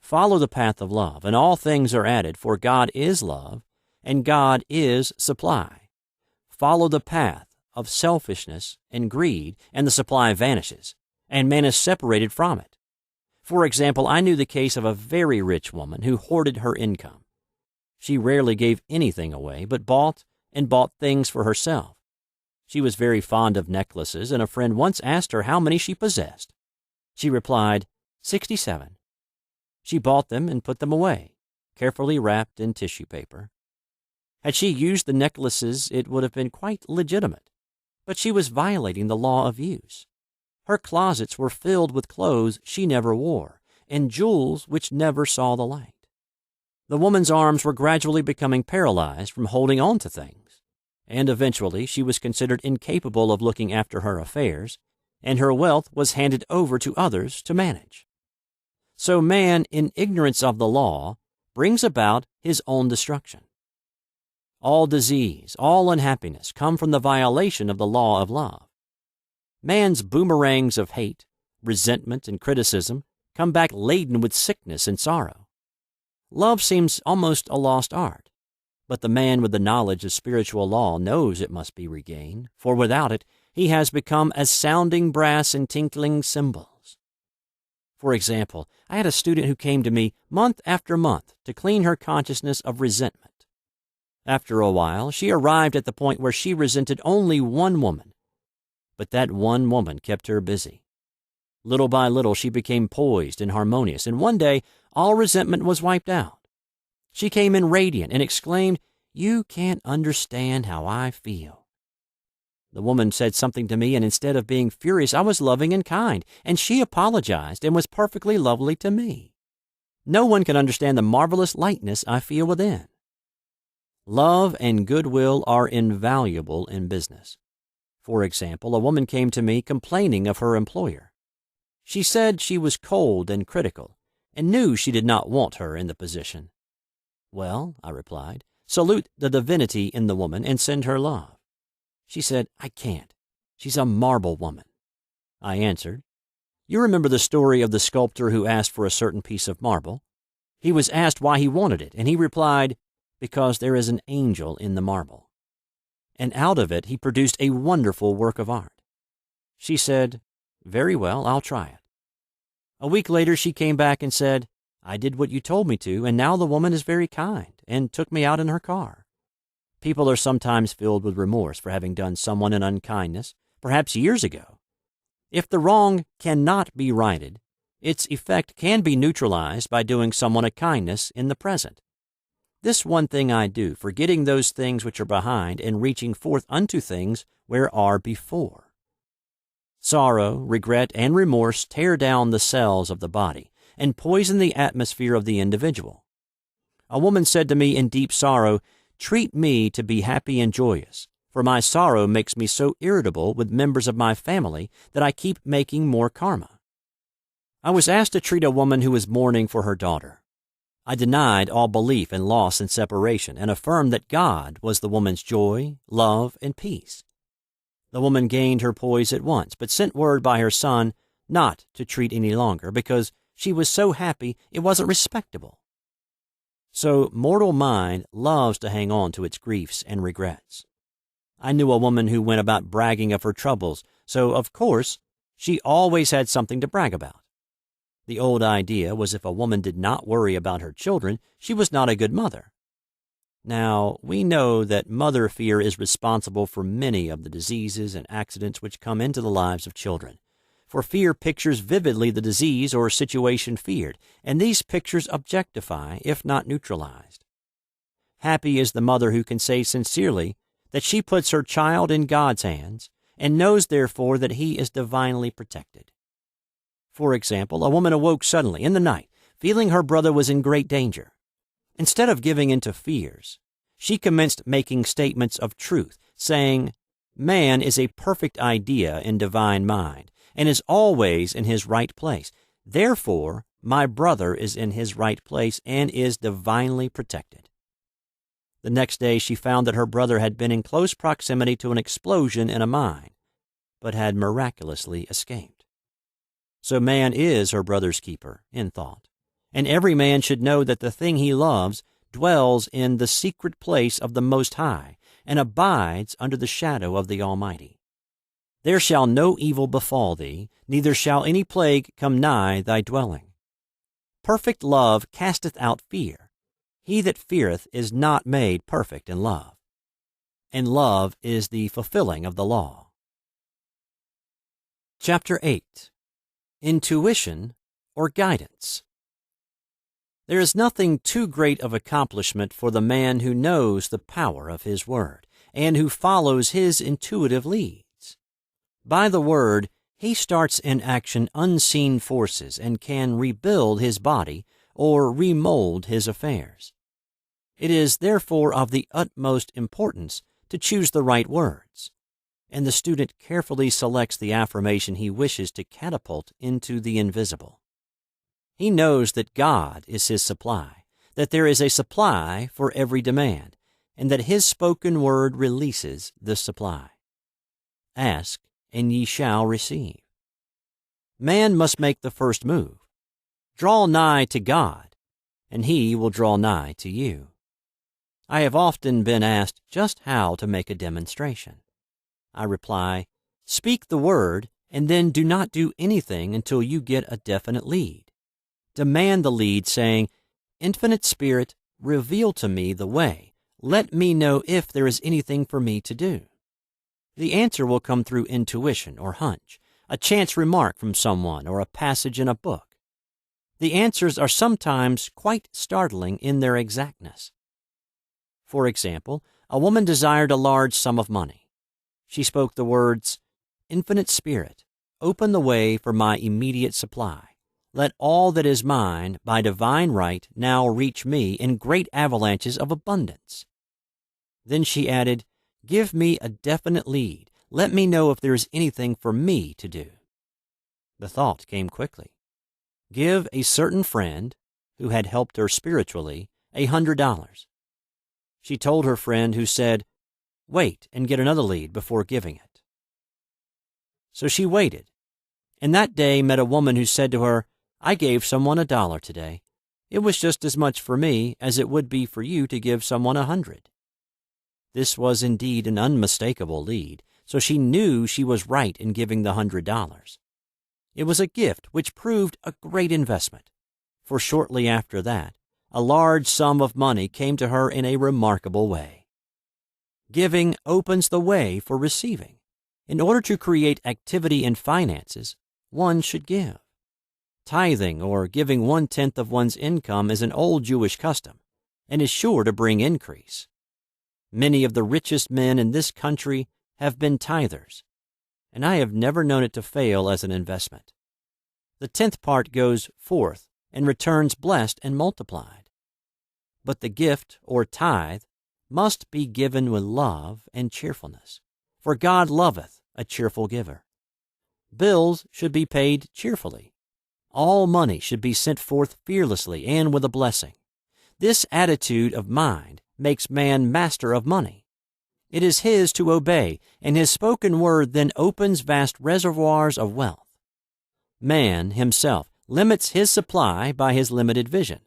Follow the path of love, and all things are added, for God is love, and God is supply. Follow the path of selfishness and greed, and the supply vanishes, and man is separated from it. For example, I knew the case of a very rich woman who hoarded her income. She rarely gave anything away, but bought things for herself. She was very fond of necklaces, and a friend once asked her how many she possessed. She replied, 67. She bought them and put them away, carefully wrapped in tissue paper. Had she used the necklaces, it would have been quite legitimate, but she was violating the law of use. Her closets were filled with clothes she never wore, and jewels which never saw the light. The woman's arms were gradually becoming paralyzed from holding on to things, and eventually she was considered incapable of looking after her affairs, and her wealth was handed over to others to manage. So man, in ignorance of the law, brings about his own destruction. All disease, all unhappiness come from the violation of the law of love. Man's boomerangs of hate, resentment, and criticism come back laden with sickness and sorrow. Love seems almost a lost art, but the man with the knowledge of spiritual law knows it must be regained, for without it he has become as sounding brass and tinkling cymbals. For example, I had a student who came to me month after month to clean her consciousness of resentment. After a while, she arrived at the point where she resented only one woman, but that one woman kept her busy. Little by little, she became poised and harmonious, and one day, all resentment was wiped out. She came in radiant and exclaimed, "You can't understand how I feel." The woman said something to me, and instead of being furious, I was loving and kind, and she apologized and was perfectly lovely to me. No one can understand the marvelous lightness I feel within. Love and goodwill are invaluable in business. For example, a woman came to me complaining of her employer. She said she was cold and critical, and knew she did not want her in the position. "Well," I replied, salute the divinity in the woman, and send her love. She said, I can't. She's a marble woman. I answered, You remember the story of the sculptor who asked for a certain piece of marble? He was asked why he wanted it, and he replied, Because there is an angel in the marble. And out of it he produced a wonderful work of art. She said, Very well, I'll try it. A week later she came back and said, I did what you told me to, and now the woman is very kind and took me out in her car. People are sometimes filled with remorse for having done someone an unkindness, perhaps years ago. If the wrong cannot be righted, its effect can be neutralized by doing someone a kindness in the present. This one thing I do, forgetting those things which are behind and reaching forth unto things where are before. Sorrow, regret, and remorse tear down the cells of the body and poison the atmosphere of the individual. A woman said to me in deep sorrow, Treat me to be happy and joyous, for my sorrow makes me so irritable with members of my family that I keep making more karma. I was asked to treat a woman who was mourning for her daughter. I denied all belief in loss and separation and affirmed that God was the woman's joy, love, and peace. The woman gained her poise at once, but sent word by her son not to treat any longer because she was so happy it wasn't respectable. So mortal mind loves to hang on to its griefs and regrets. I knew a woman who went about bragging of her troubles, so of course she always had something to brag about. The old idea was if a woman did not worry about her children, she was not a good mother. Now, we know that mother fear is responsible for many of the diseases and accidents which come into the lives of children. For fear pictures vividly the disease or situation feared, and these pictures objectify, if not neutralized. Happy is the mother who can say sincerely that she puts her child in God's hands and knows therefore that he is divinely protected. For example, a woman awoke suddenly in the night, feeling her brother was in great danger. Instead of giving in to fears, she commenced making statements of truth, saying, Man is a perfect idea in divine mind, and is always in his right place. Therefore, my brother is in his right place and is divinely protected. The next day she found that her brother had been in close proximity to an explosion in a mine, but had miraculously escaped. So man is her brother's keeper, in thought, and every man should know that the thing he loves dwells in the secret place of the Most High, and abides under the shadow of the Almighty. There shall no evil befall thee, neither shall any plague come nigh thy dwelling. Perfect love casteth out fear. He that feareth is not made perfect in love. And love is the fulfilling of the law. Chapter 8. Intuition or Guidance. There is nothing too great of accomplishment for the man who knows the power of his word, and who follows his intuitive leads. By the word, he starts in action unseen forces and can rebuild his body or remold his affairs. It is therefore of the utmost importance to choose the right words, and the student carefully selects the affirmation he wishes to catapult into the invisible. He knows that God is his supply, that there is a supply for every demand, and that his spoken word releases the supply. Ask, and ye shall receive. Man must make the first move. Draw nigh to God, and he will draw nigh to you. I have often been asked just how to make a demonstration. I reply, speak the word, and then do not do anything until you get a definite lead. Demand the lead, saying, Infinite Spirit, reveal to me the way. Let me know if there is anything for me to do. The answer will come through intuition or hunch, a chance remark from someone, or a passage in a book. The answers are sometimes quite startling in their exactness. For example, a woman desired a large sum of money. She spoke the words, Infinite Spirit, open the way for my immediate supply. Let all that is mine by divine right now reach me in great avalanches of abundance. Then she added, Give me a definite lead. Let me know if there is anything for me to do. The thought came quickly. Give a certain friend, who had helped her spiritually, $100. She told her friend, who said, "Wait and get another lead before giving it." So she waited, and that day met a woman who said to her, "I gave someone $1 today. It was just as much for me as it would be for you to give someone 100. This was indeed an unmistakable lead, so she knew she was right in giving the $100. It was a gift which proved a great investment, for shortly after that, a large sum of money came to her in a remarkable way. Giving opens the way for receiving. In order to create activity in finances, one should give. Tithing, or giving 1/10 of one's income, is an old Jewish custom and is sure to bring increase. Many of the richest men in this country have been tithers, and I have never known it to fail as an investment. The 10th part goes forth and returns blessed and multiplied. But the gift, or tithe, must be given with love and cheerfulness, for God loveth a cheerful giver. Bills should be paid cheerfully. All money should be sent forth fearlessly and with a blessing. This attitude of mind makes man master of money. It is his to obey, and his spoken word then opens vast reservoirs of wealth. Man himself limits his supply by his limited vision.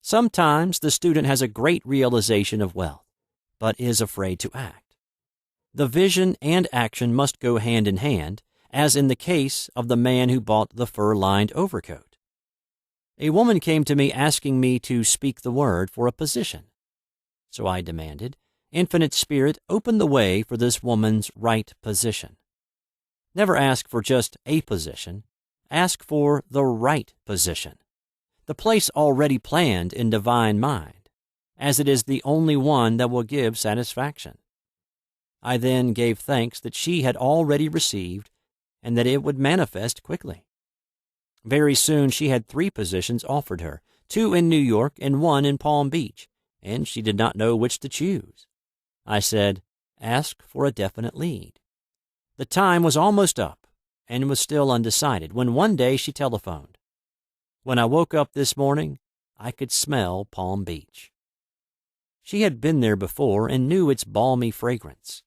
Sometimes the student has a great realization of wealth, but is afraid to act. The vision and action must go hand in hand, as in the case of the man who bought the fur-lined overcoat. A woman came to me asking me to speak the word for a position. So I demanded, "Infinite Spirit, open the way for this woman's right position." Never ask for just a position. Ask for the right position, the place already planned in divine mind, as it is the only one that will give satisfaction. I then gave thanks that she had already received and that it would manifest quickly. Very soon she had 3 positions offered her, 2 in New York and 1 in Palm Beach, and she did not know which to choose. I said, "Ask for a definite lead." The time was almost up and was still undecided when one day she telephoned. When I woke up this morning, I could smell Palm Beach. She had been there before and knew its balmy fragrance.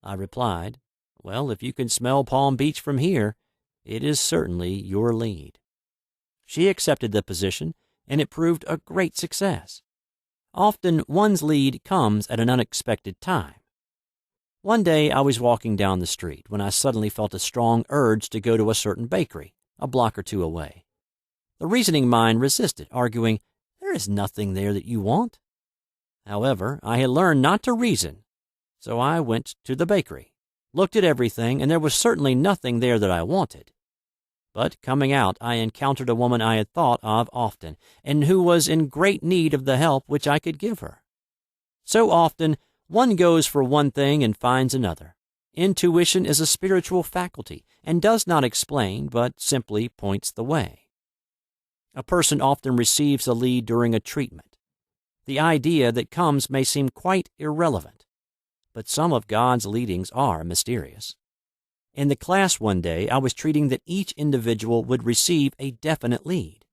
I replied, "Well, if you can smell Palm Beach from here, it is certainly your lead." She accepted the position, and it proved a great success. Often one's lead comes at an unexpected time. One day I was walking down the street when I suddenly felt a strong urge to go to a certain bakery, a block or 2 away. The reasoning mind resisted, arguing, "There is nothing there that you want." However, I had learned not to reason, so I went to the bakery, looked at everything, and there was certainly nothing there that I wanted. But coming out, I encountered a woman I had thought of often, and who was in great need of the help which I could give her. So often, one goes for one thing and finds another. Intuition is a spiritual faculty and does not explain, but simply points the way. A person often receives a lead during a treatment. The idea that comes may seem quite irrelevant, but some of God's leadings are mysterious. In the class one day, I was treating that each individual would receive a definite lead.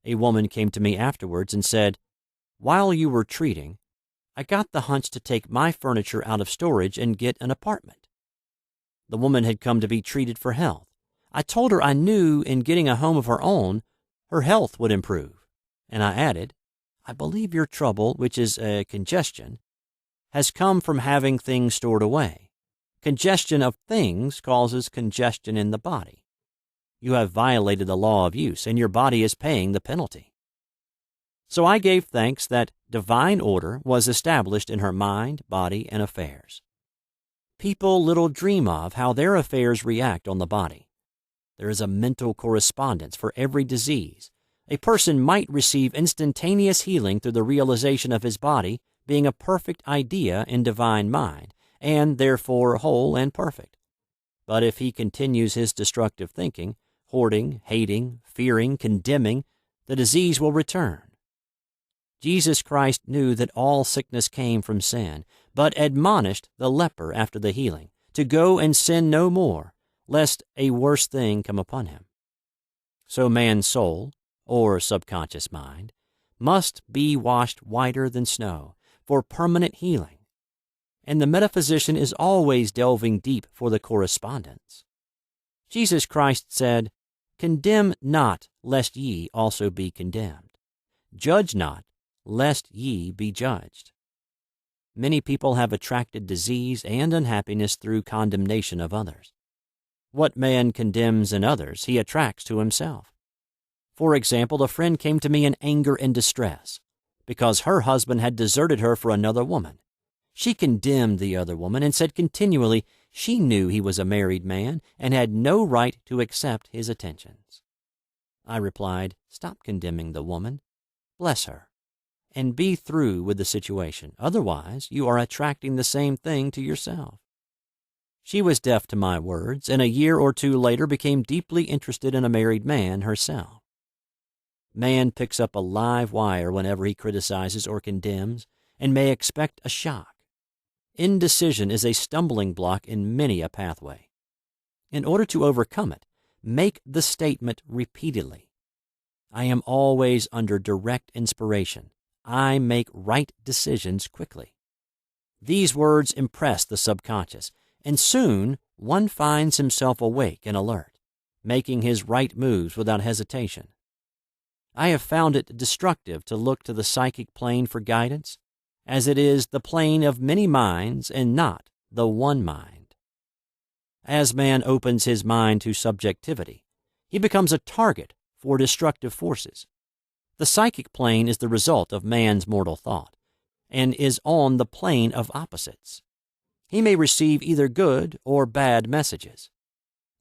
A woman came to me afterwards and said, "While you were treating, I got the hunch to take my furniture out of storage and get an apartment." The woman had come to be treated for health. I told her I knew in getting a home of her own, her health would improve, and I added, "I believe your trouble, which is a congestion, has come from having things stored away. Congestion of things causes congestion in the body. You have violated the law of use, and your body is paying the penalty." So I gave thanks that divine order was established in her mind, body, and affairs. People little dream of how their affairs react on the body. There is a mental correspondence for every disease. A person might receive instantaneous healing through the realization of his body being a perfect idea in divine mind, and therefore whole and perfect. But if he continues his destructive thinking, hoarding, hating, fearing, condemning, the disease will return. Jesus Christ knew that all sickness came from sin, but admonished the leper after the healing to go and sin no more, lest a worse thing come upon him. So man's soul, or subconscious mind, must be washed whiter than snow, for permanent healing, and the metaphysician is always delving deep for the correspondence. Jesus Christ said, "Condemn not, lest ye also be condemned. Judge not, lest ye be judged." Many people have attracted disease and unhappiness through condemnation of others. What man condemns in others, he attracts to himself. For example, a friend came to me in anger and distress because her husband had deserted her for another woman. She condemned the other woman and said continually she knew he was a married man and had no right to accept his attentions. I replied, "Stop condemning the woman. Bless her, and be through with the situation. Otherwise, you are attracting the same thing to yourself." She was deaf to my words, and a year or two later became deeply interested in a married man herself. Man picks up a live wire whenever he criticizes or condemns, and may expect a shock. Indecision is a stumbling block in many a pathway. In order to overcome it, make the statement repeatedly. I am always under direct inspiration. I make right decisions quickly. These words impress the subconscious, and soon one finds himself awake and alert, making his right moves without hesitation. I have found it destructive to look to the psychic plane for guidance, as it is the plane of many minds and not the one mind. As man opens his mind to subjectivity, he becomes a target for destructive forces. The psychic plane is the result of man's mortal thought, and is on the plane of opposites. He may receive either good or bad messages.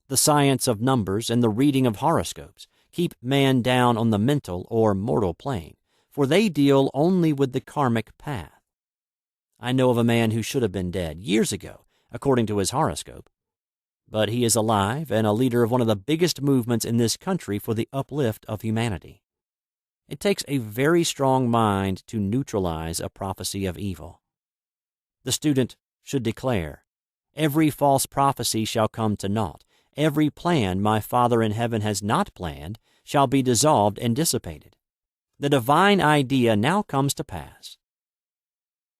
The science of numbers and the reading of horoscopes keep man down on the mental or mortal plane, for they deal only with the karmic path. I know of a man who should have been dead years ago, according to his horoscope, but he is alive and a leader of one of the biggest movements in this country for the uplift of humanity. It takes a very strong mind to neutralize a prophecy of evil. The student should declare, "Every false prophecy shall come to naught. Every plan my Father in heaven has not planned shall be dissolved and dissipated. The divine idea now comes to pass."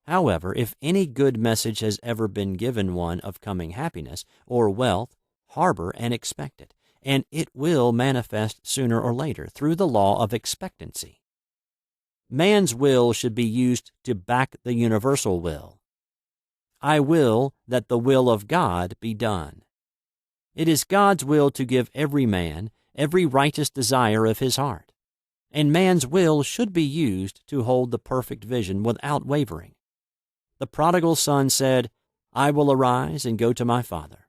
However, if any good message has ever been given one of coming happiness or wealth, harbor and expect it, and it will manifest sooner or later through the law of expectancy. Man's will should be used to back the universal will. I will that the will of God be done. It is God's will to give every man every righteous desire of his heart, and man's will should be used to hold the perfect vision without wavering. The prodigal son said, "I will arise and go to my father."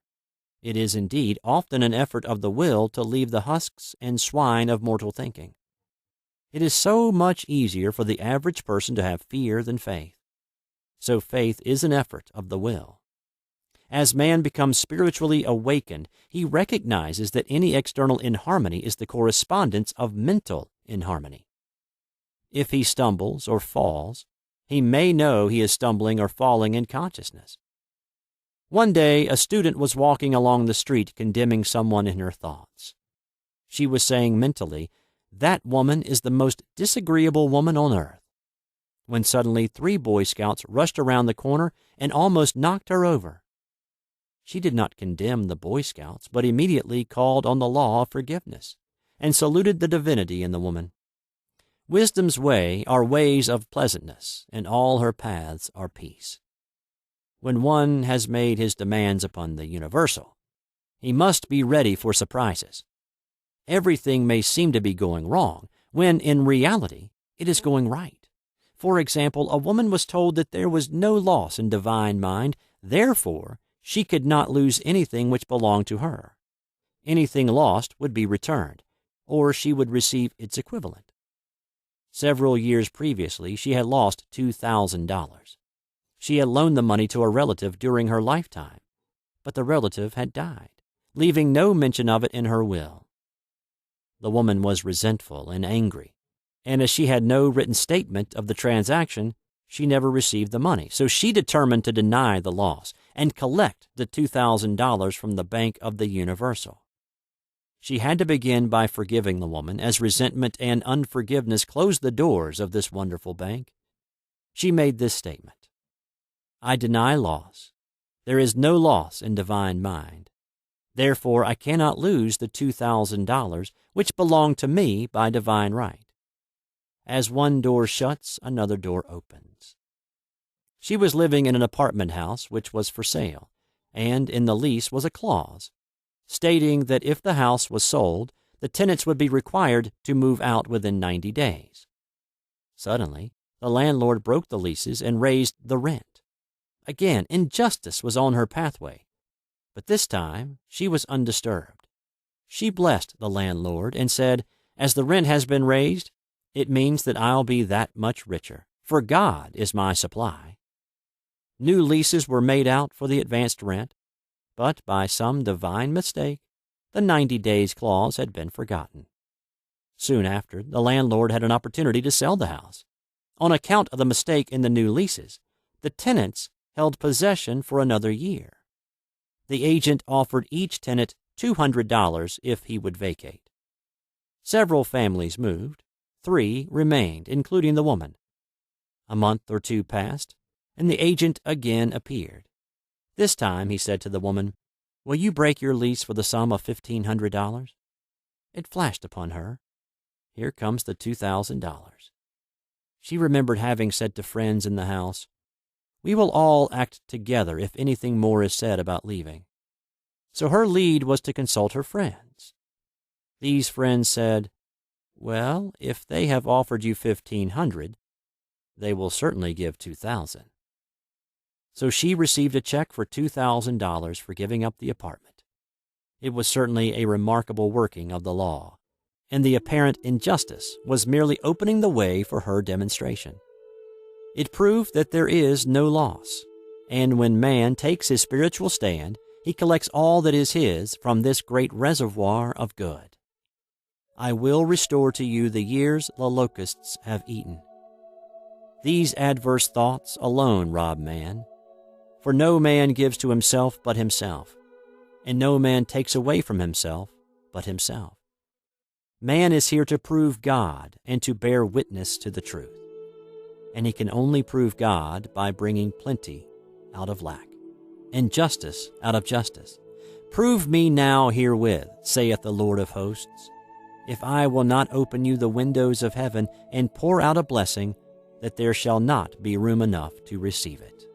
It is indeed often an effort of the will to leave the husks and swine of mortal thinking. It is so much easier for the average person to have fear than faith. So faith is an effort of the will. As man becomes spiritually awakened, he recognizes that any external inharmony is the correspondence of mental inharmony. If he stumbles or falls, he may know he is stumbling or falling in consciousness. One day, a student was walking along the street condemning someone in her thoughts. She was saying mentally, "That woman is the most disagreeable woman on earth," when suddenly 3 Boy Scouts rushed around the corner and almost knocked her over. She did not condemn the Boy Scouts, but immediately called on the law of forgiveness and saluted the divinity in the woman. Wisdom's way are ways of pleasantness, and all her paths are peace. When one has made his demands upon the universal, he must be ready for surprises. Everything may seem to be going wrong, when in reality it is going right. For example, a woman was told that there was no loss in divine mind, therefore she could not lose anything which belonged to her. Anything lost would be returned, or she would receive its equivalent. Several years previously, she had lost $2,000. She had loaned the money to a relative during her lifetime, but the relative had died, leaving no mention of it in her will. The woman was resentful and angry, and as she had no written statement of the transaction, she never received the money. So she determined to deny the loss and collect the $2,000 from the Bank of the Universal. She had to begin by forgiving the woman, as resentment and unforgiveness closed the doors of this wonderful bank. She made this statement: "I deny loss. There is no loss in divine mind. Therefore, I cannot lose the $2,000 which belong to me by divine right. As one door shuts, another door opens." She was living in an apartment house which was for sale, and in the lease was a clause stating that if the house was sold, the tenants would be required to move out within 90 days. Suddenly, the landlord broke the leases and raised the rent. Again, injustice was on her pathway, but this time she was undisturbed. She blessed the landlord and said, "As the rent has been raised, it means that I'll be that much richer, for God is my supply." New leases were made out for the advanced rent, but by some divine mistake, the 90 days clause had been forgotten. Soon after, the landlord had an opportunity to sell the house. On account of the mistake in the new leases, the tenants held possession for another year. The agent offered each tenant $200 if he would vacate. Several families moved. 3 remained, including the woman. A month or 2 passed, and the agent again appeared. This time he said to the woman, "Will you break your lease for the sum of $1,500? It flashed upon her. Here comes the $2,000. She remembered having said to friends in the house, "We will all act together if anything more is said about leaving." So her lead was to consult her friends. These friends said, "Well, if they have offered you $1,500, they will certainly give $2,000. So she received a check for $2,000 for giving up the apartment. It was certainly a remarkable working of the law, and the apparent injustice was merely opening the way for her demonstration. It proved that there is no loss, and when man takes his spiritual stand, he collects all that is his from this great reservoir of good. "I will restore to you the years the locusts have eaten." These adverse thoughts alone rob man, for no man gives to himself but himself, and no man takes away from himself but himself. Man is here to prove God and to bear witness to the truth, and he can only prove God by bringing plenty out of lack, and justice out of justice. "Prove me now herewith, saith the Lord of hosts, if I will not open you the windows of heaven and pour out a blessing, that there shall not be room enough to receive it."